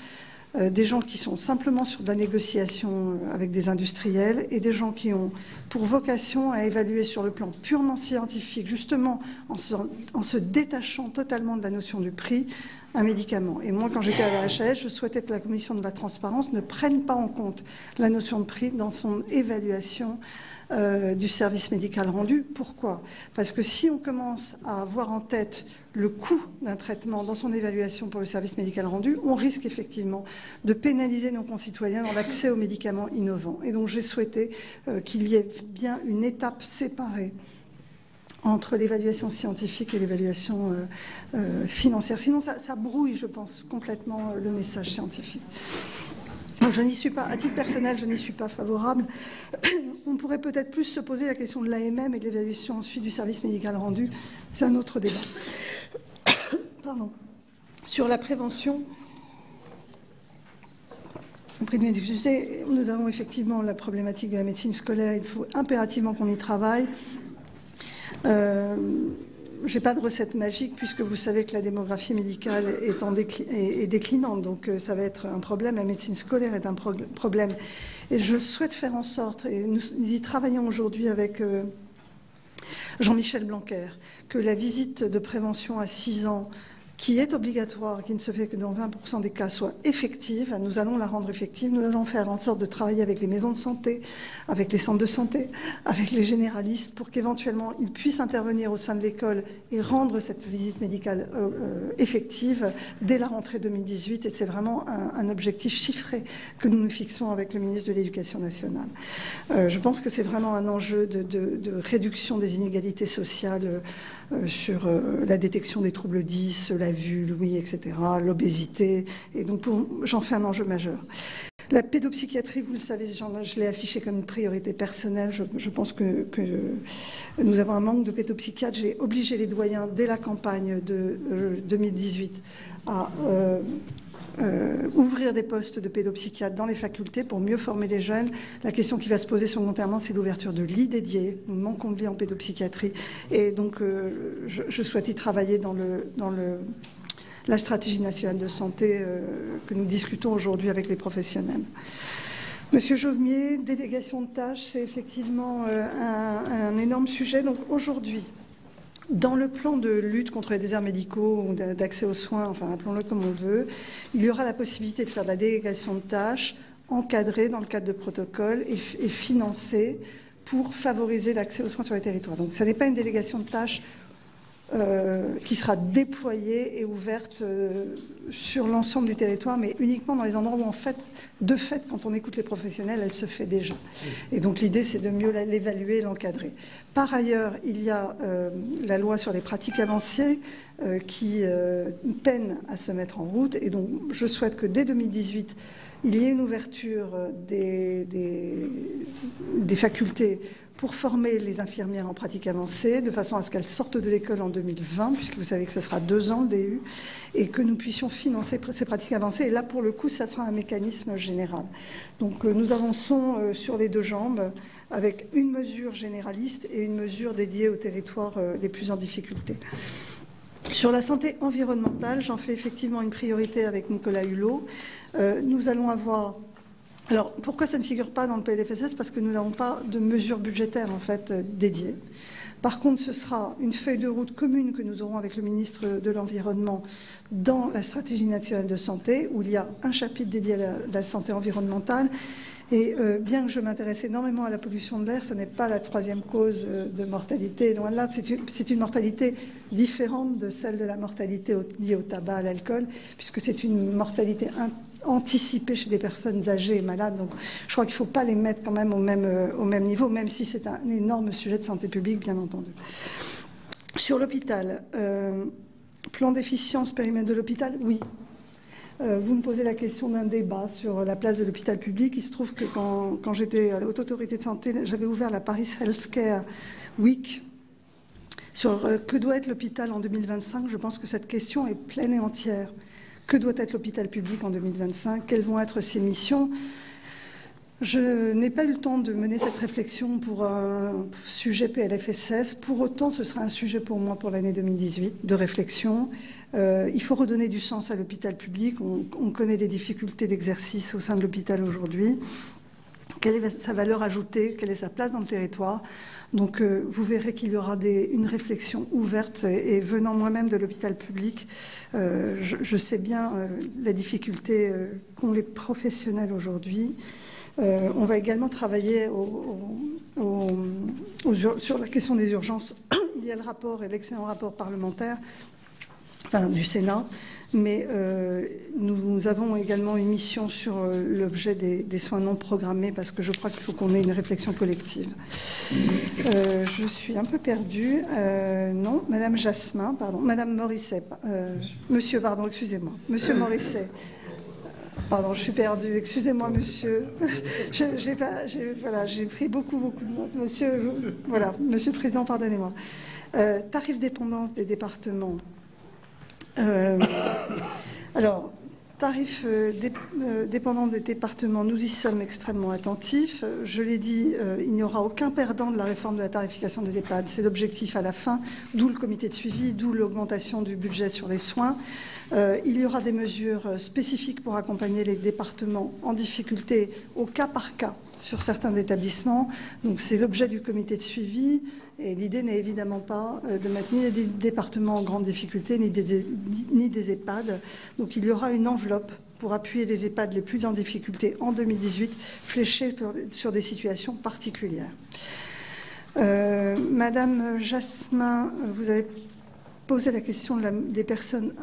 des gens qui sont simplement sur de la négociation avec des industriels et des gens qui ont pour vocation à évaluer sur le plan purement scientifique, justement en se détachant totalement de la notion du prix, un médicament. Et moi, quand j'étais à la HAS, je souhaitais que la Commission de la transparence ne prenne pas en compte la notion de prix dans son évaluation du service médical rendu. Pourquoi? Parce que si on commence à avoir en tête le coût d'un traitement dans son évaluation pour le service médical rendu, on risque effectivement de pénaliser nos concitoyens dans l'accès aux médicaments innovants. Et donc j'ai souhaité qu'il y ait bien une étape séparée entre l'évaluation scientifique et l'évaluation financière. Sinon, ça brouille, je pense, complètement le message scientifique. Je n'y suis pas, à titre personnel, je n'y suis pas favorable. On pourrait peut-être plus se poser la question de l'AMM et de l'évaluation ensuite du service médical rendu. C'est un autre débat. Pardon. Sur la prévention, vous prie de m'excuser, nous avons effectivement la problématique de la médecine scolaire. Il faut impérativement qu'on y travaille. Je n'ai pas de recette magique puisque vous savez que la démographie médicale est déclinante, donc ça va être un problème. La médecine scolaire est un problème. Et je souhaite faire en sorte, et nous y travaillons aujourd'hui avec Jean-Michel Blanquer, que la visite de prévention à 6 ans, qui est obligatoire, qui ne se fait que dans 20% des cas, soit effective. Nous allons la rendre effective. Nous allons faire en sorte de travailler avec les maisons de santé, avec les centres de santé, avec les généralistes, pour qu'éventuellement ils puissent intervenir au sein de l'école et rendre cette visite médicale effective dès la rentrée 2018. Et c'est vraiment un objectif chiffré que nous nous fixons avec le ministre de l'Éducation nationale. Je pense que c'est vraiment un enjeu de réduction des inégalités sociales sur la détection des troubles 10, la vue, l'ouïe, etc., l'obésité. Et donc, j'en fais un enjeu majeur. La pédopsychiatrie, vous le savez, je l'ai affiché comme une priorité personnelle. Je pense que nous avons un manque de pédopsychiatres. J'ai obligé les doyens, dès la campagne de 2018, à ouvrir des postes de pédopsychiatres dans les facultés pour mieux former les jeunes. La question qui va se poser secondairement, c'est l'ouverture de lits dédiés. Nous manquons de lits en pédopsychiatrie. Et donc, je souhaite y travailler dans la stratégie nationale de santé que nous discutons aujourd'hui avec les professionnels. Monsieur Jaumier, délégation de tâches, c'est effectivement un énorme sujet. Donc aujourd'hui, dans le plan de lutte contre les déserts médicaux ou d'accès aux soins, enfin appelons-le comme on veut, il y aura la possibilité de faire de la délégation de tâches encadrée dans le cadre de protocoles et financée pour favoriser l'accès aux soins sur les territoires. Donc ça n'est pas une délégation de tâches qui sera déployée et ouverte sur l'ensemble du territoire, mais uniquement dans les endroits où, en fait, de fait, quand on écoute les professionnels, elle se fait déjà. Et donc l'idée, c'est de mieux l'évaluer et l'encadrer. Par ailleurs, il y a la loi sur les pratiques avancées qui peine à se mettre en route. Et donc, je souhaite que dès 2018, il y ait une ouverture des facultés pour former les infirmières en pratique avancée, de façon à ce qu'elles sortent de l'école en 2020, puisque vous savez que ce sera 2 ans le DU, et que nous puissions financer ces pratiques avancées. Et là, pour le coup, ça sera un mécanisme général. Donc nous avançons sur les 2 jambes, avec une mesure généraliste et une mesure dédiée aux territoires les plus en difficulté. Sur la santé environnementale, j'en fais effectivement une priorité avec Nicolas Hulot. Nous allons avoir... Alors, pourquoi ça ne figure pas dans le PLFSS? Parce que nous n'avons pas de mesures budgétaires, en fait, dédiées. Par contre, ce sera une feuille de route commune que nous aurons avec le ministre de l'Environnement dans la stratégie nationale de santé, où il y a un chapitre dédié à la santé environnementale Et bien que je m'intéresse énormément à la pollution de l'air, ce n'est pas la troisième cause de mortalité. Loin de là, c'est une mortalité différente de celle de la mortalité liée au tabac, à l'alcool, puisque c'est une mortalité anticipée chez des personnes âgées et malades. Donc je crois qu'il ne faut pas les mettre quand même au même niveau, même si c'est un énorme sujet de santé publique, bien entendu. Sur l'hôpital, plan d'efficience, périmètre de l'hôpital, oui. Vous me posez la question d'un débat sur la place de l'hôpital public. Il se trouve que quand j'étais à la Haute Autorité de Santé, j'avais ouvert la Paris Healthcare Week sur que doit être l'hôpital en 2025. Je pense que cette question est pleine et entière. Que doit être l'hôpital public en 2025? Quelles vont être ses missions? Je n'ai pas eu le temps de mener cette réflexion pour un sujet PLFSS. Pour autant, ce sera un sujet pour moi pour l'année 2018 de réflexion. Il faut redonner du sens à l'hôpital public. On connaît les difficultés d'exercice au sein de l'hôpital aujourd'hui. Quelle est sa valeur ajoutée? Quelle est sa place dans le territoire? Donc vous verrez qu'il y aura une réflexion ouverte et venant moi-même de l'hôpital public, je sais bien la difficulté qu'ont les professionnels aujourd'hui. On va également travailler sur la question des urgences. Il y a le rapport et l'excellent rapport parlementaire du Sénat, mais nous avons également une mission sur l'objet des soins non programmés parce que je crois qu'il faut qu'on ait une réflexion collective. Je suis un peu perdue. Non, Madame Jasmin, pardon. Madame Morisset. Monsieur, pardon, excusez-moi. Monsieur Morisset. Pardon, je suis perdue. Excusez-moi, monsieur. J'ai pris beaucoup de notes. Monsieur le Président, pardonnez-moi. Tarif dépendance des départements. Alors, tarif dépendance des départements, nous y sommes extrêmement attentifs. Je l'ai dit, il n'y aura aucun perdant de la réforme de la tarification des EHPAD. C'est l'objectif à la fin, d'où le comité de suivi, d'où l'augmentation du budget sur les soins. Il y aura des mesures spécifiques pour accompagner les départements en difficulté au cas par cas sur certains établissements. Donc c'est l'objet du comité de suivi. Et l'idée n'est évidemment pas de mettre ni des départements en grande difficulté, ni des EHPAD. Donc il y aura une enveloppe pour appuyer les EHPAD les plus en difficulté en 2018, fléchée sur des situations particulières. Madame Jasmin, vous avez posé la question des personnes,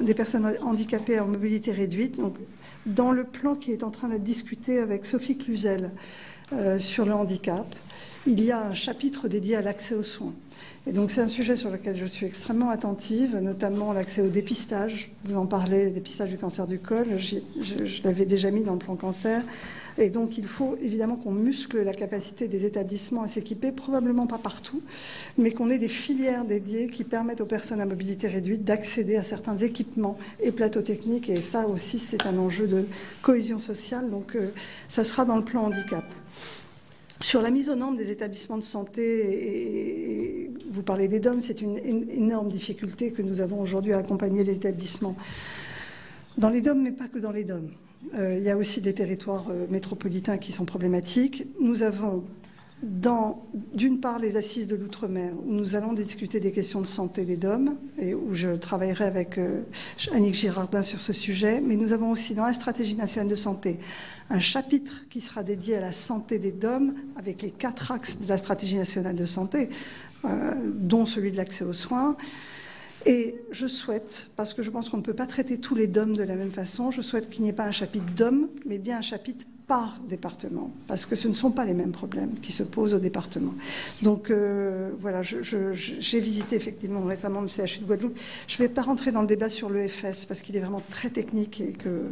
des personnes handicapées en mobilité réduite. Donc, dans le plan qui est en train d'être discuté avec Sophie Cluzel sur le handicap, il y a un chapitre dédié à l'accès aux soins. Et donc c'est un sujet sur lequel je suis extrêmement attentive, notamment l'accès au dépistage. Vous en parlez, dépistage du cancer du col, je l'avais déjà mis dans le plan cancer. Et donc il faut évidemment qu'on muscle la capacité des établissements à s'équiper, probablement pas partout, mais qu'on ait des filières dédiées qui permettent aux personnes à mobilité réduite d'accéder à certains équipements et plateaux techniques. Et ça aussi, c'est un enjeu de cohésion sociale. Donc ça sera dans le plan handicap. Sur la mise aux normes des établissements de santé, et vous parlez des DOM, c'est une énorme difficulté que nous avons aujourd'hui à accompagner les établissements. Dans les DOM, mais pas que dans les DOM. Il y a aussi des territoires métropolitains qui sont problématiques. Nous avons d'une part les assises de l'outre-mer, où nous allons discuter des questions de santé des DOM, et où je travaillerai avec Annick Girardin sur ce sujet, mais nous avons aussi dans la stratégie nationale de santé un chapitre qui sera dédié à la santé des DOM, avec les 4 axes de la stratégie nationale de santé, dont celui de l'accès aux soins. Et je souhaite, parce que je pense qu'on ne peut pas traiter tous les DOM de la même façon, je souhaite qu'il n'y ait pas un chapitre DOM, mais bien un chapitre par département, parce que ce ne sont pas les mêmes problèmes qui se posent au département. Donc voilà, j'ai visité effectivement récemment le CHU de Guadeloupe. Je ne vais pas rentrer dans le débat sur l'EFS, parce qu'il est vraiment très technique et que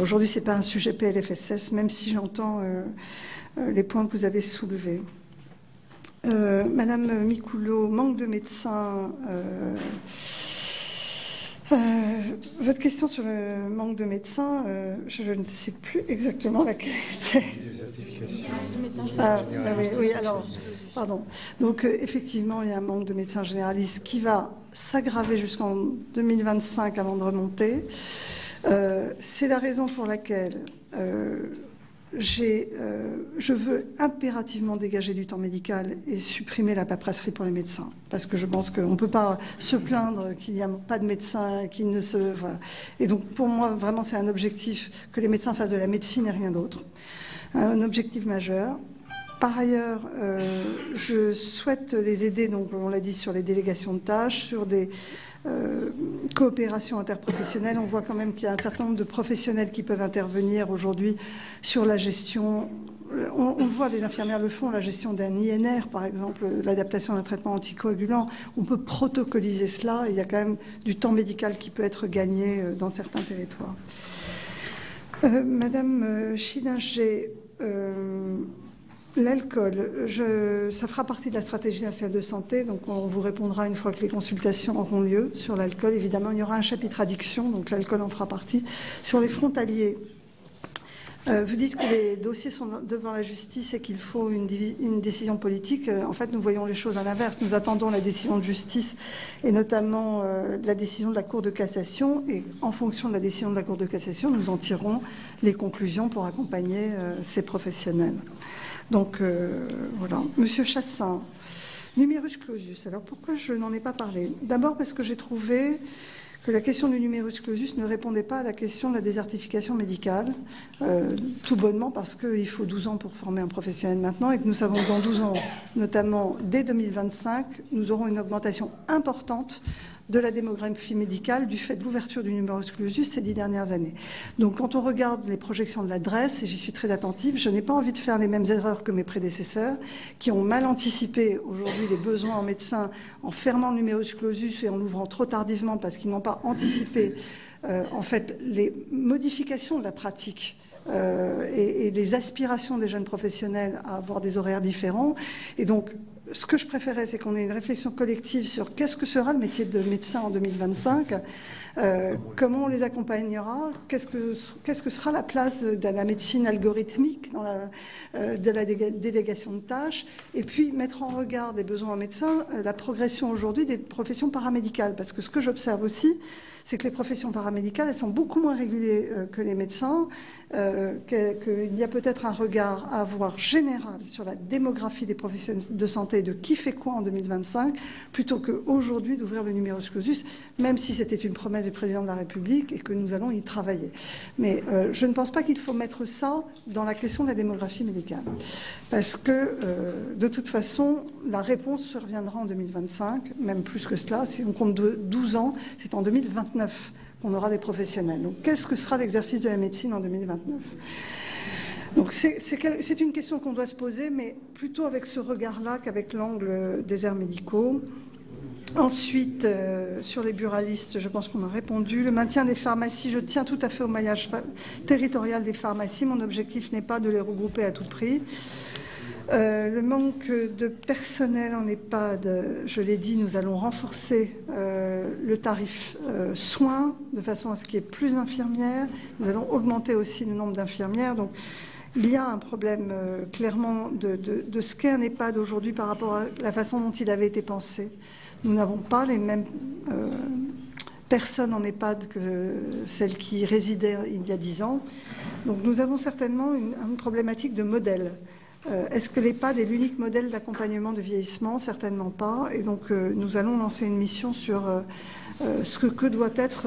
aujourd'hui, ce n'est pas un sujet PLFSS, même si j'entends les points que vous avez soulevés. Madame Micouleau, manque de médecins. Votre question sur le manque de médecins, je ne sais plus exactement laquelle était. Oui, alors, pardon. Donc, effectivement, il y a un manque de médecins généralistes qui va s'aggraver jusqu'en 2025 avant de remonter. C'est la raison pour laquelle je veux impérativement dégager du temps médical et supprimer la paperasserie pour les médecins. Parce que je pense qu'on ne peut pas se plaindre qu'il n'y a pas de médecins, qu'il ne se... Voilà. Et donc, pour moi, vraiment, c'est un objectif que les médecins fassent de la médecine et rien d'autre. Un objectif majeur. Par ailleurs, je souhaite les aider, donc on l'a dit, sur les délégations de tâches, sur des coopérations interprofessionnelles. On voit quand même qu'il y a un certain nombre de professionnels qui peuvent intervenir aujourd'hui sur la gestion. On voit, les infirmières le font, la gestion d'un INR, par exemple, l'adaptation d'un traitement anticoagulant. On peut protocoliser cela. Il y a quand même du temps médical qui peut être gagné dans certains territoires. Madame Schillinger, l'alcool, ça fera partie de la stratégie nationale de santé, donc on vous répondra une fois que les consultations auront lieu sur l'alcool. Évidemment, il y aura un chapitre addiction, donc l'alcool en fera partie. Sur les frontaliers, vous dites que les dossiers sont devant la justice et qu'il faut une décision politique. En fait, nous voyons les choses à l'inverse. Nous attendons la décision de justice et notamment la décision de la Cour de cassation. Et en fonction de la décision de la Cour de cassation, nous en tirerons les conclusions pour accompagner ces professionnels. Donc, voilà. Monsieur Chassaing, numerus clausus. Alors, pourquoi je n'en ai pas parlé? D'abord parce que j'ai trouvé que la question du numerus clausus ne répondait pas à la question de la désertification médicale, tout bonnement parce qu'il faut 12 ans pour former un professionnel maintenant et que nous savons que dans 12 ans, notamment dès 2025, nous aurons une augmentation importante de la démographie médicale du fait de l'ouverture du numerus clausus ces 10 dernières années. Donc quand on regarde les projections de l'adresse, et j'y suis très attentive, je n'ai pas envie de faire les mêmes erreurs que mes prédécesseurs qui ont mal anticipé aujourd'hui les besoins en médecins en fermant le numerus clausus et en l'ouvrant trop tardivement parce qu'ils n'ont pas anticipé en fait les modifications de la pratique et les aspirations des jeunes professionnels à avoir des horaires différents. Et donc, ce que je préférais, c'est qu'on ait une réflexion collective sur qu'est-ce que sera le métier de médecin en 2025, comment on les accompagnera, qu'est-ce que sera la place de la médecine algorithmique dans de la délégation de tâches, et puis mettre en regard des besoins en médecins la progression aujourd'hui des professions paramédicales. Parce que ce que j'observe aussi, c'est que les professions paramédicales, elles sont beaucoup moins régulées que les médecins, qu'il y a peut-être un regard à avoir général sur la démographie des professionnels de santé, de qui fait quoi en 2025, plutôt qu'aujourd'hui d'ouvrir le numerus clausus, même si c'était une promesse du président de la République et que nous allons y travailler. Mais je ne pense pas qu'il faut mettre ça dans la question de la démographie médicale. Parce que, de toute façon, la réponse surviendra en 2025, même plus que cela. Si on compte 12 ans, c'est en 2029 qu'on aura des professionnels. Donc, qu'est-ce que sera l'exercice de la médecine en 2029 ? Donc, c'est une question qu'on doit se poser, mais plutôt avec ce regard-là qu'avec l'angle des airs médicaux. Ensuite, sur les buralistes, je pense qu'on a répondu. Le maintien des pharmacies, je tiens tout à fait au maillage territorial des pharmacies. Mon objectif n'est pas de les regrouper à tout prix. Le manque de personnel en EHPAD, je l'ai dit, nous allons renforcer le tarif soins de façon à ce qu'il y ait plus d'infirmières. Nous allons augmenter aussi le nombre d'infirmières. Donc, il y a un problème clairement de ce qu'est un EHPAD aujourd'hui par rapport à la façon dont il avait été pensé. Nous n'avons pas les mêmes personnes en EHPAD que celles qui résidaient il y a 10 ans. Donc nous avons certainement une problématique de modèle. Est-ce que l'EHPAD est l'unique modèle d'accompagnement de vieillissement? Certainement pas. Et donc nous allons lancer une mission sur ce que doivent être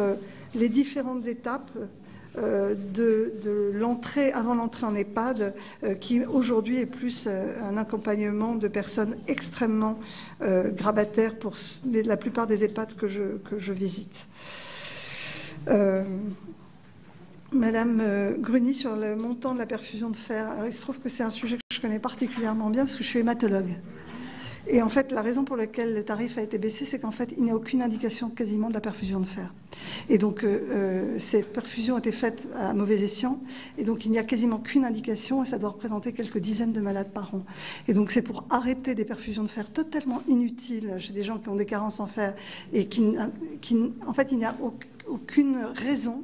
les différentes étapes de l'entrée, avant l'entrée en EHPAD, qui aujourd'hui est plus un accompagnement de personnes extrêmement grabataires pour la plupart des EHPAD que je visite. Madame Gruny, sur le montant de la perfusion de fer, alors il se trouve que c'est un sujet que je connais particulièrement bien parce que je suis hématologue. Et en fait, la raison pour laquelle le tarif a été baissé, c'est qu'en fait, il n'y a aucune indication quasiment de la perfusion de fer. Et donc, cette perfusion a été faite à mauvais escient. Et donc, il n'y a quasiment qu'une indication et ça doit représenter quelques dizaines de malades par an. Et donc, c'est pour arrêter des perfusions de fer totalement inutiles chez des gens qui ont des carences en fer et en fait, il n'y a aucune raison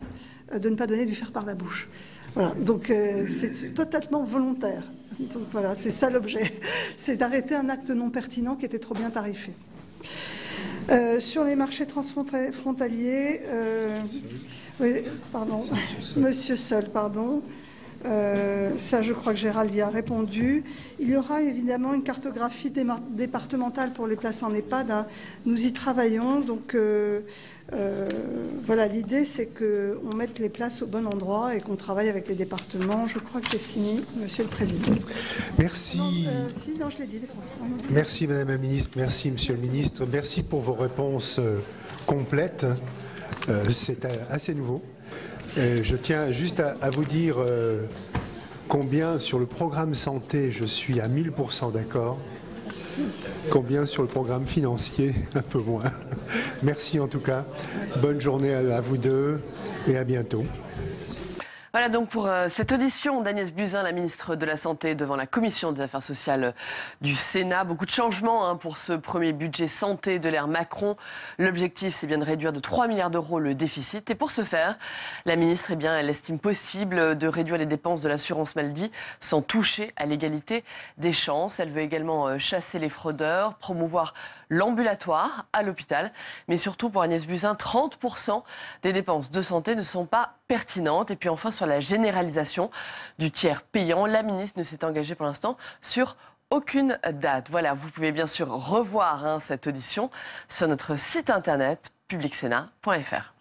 de ne pas donner du fer par la bouche. Voilà. Donc, c'est totalement volontaire. Donc voilà, c'est ça l'objet. C'est d'arrêter un acte non pertinent qui était trop bien tarifé. Sur les marchés transfrontaliers, oui, pardon, Monsieur Seul, pardon. Ça, je crois que Gérald y a répondu. Il y aura évidemment une cartographie départementale pour les places en EHPAD. Hein. Nous y travaillons. Donc, voilà, l'idée, c'est qu'on mette les places au bon endroit et qu'on travaille avec les départements. Je crois que j'ai fini, Monsieur le Président. Merci. Non, je l'ai dit. Merci, Madame la Ministre. Merci, Monsieur le Ministre. Merci pour vos réponses complètes. C'est assez nouveau. Je tiens juste à vous dire combien sur le programme santé je suis à 1000% d'accord, combien sur le programme financier un peu moins. Merci en tout cas. Bonne journée à vous deux et à bientôt. Voilà donc pour cette audition d'Agnès Buzyn, la ministre de la Santé, devant la Commission des Affaires sociales du Sénat. Beaucoup de changements pour ce premier budget santé de l'ère Macron. L'objectif, c'est bien de réduire de 3 milliards d'euros le déficit. Et pour ce faire, la ministre, elle estime possible de réduire les dépenses de l'assurance maladie sans toucher à l'égalité des chances. Elle veut également chasser les fraudeurs, promouvoir l'ambulatoire à l'hôpital. Mais surtout, pour Agnès Buzyn, 30% des dépenses de santé ne sont pas pertinentes. Et puis enfin, sur la généralisation du tiers payant, la ministre ne s'est engagée pour l'instant sur aucune date. Voilà, vous pouvez bien sûr revoir cette audition sur notre site internet publicsénat.fr.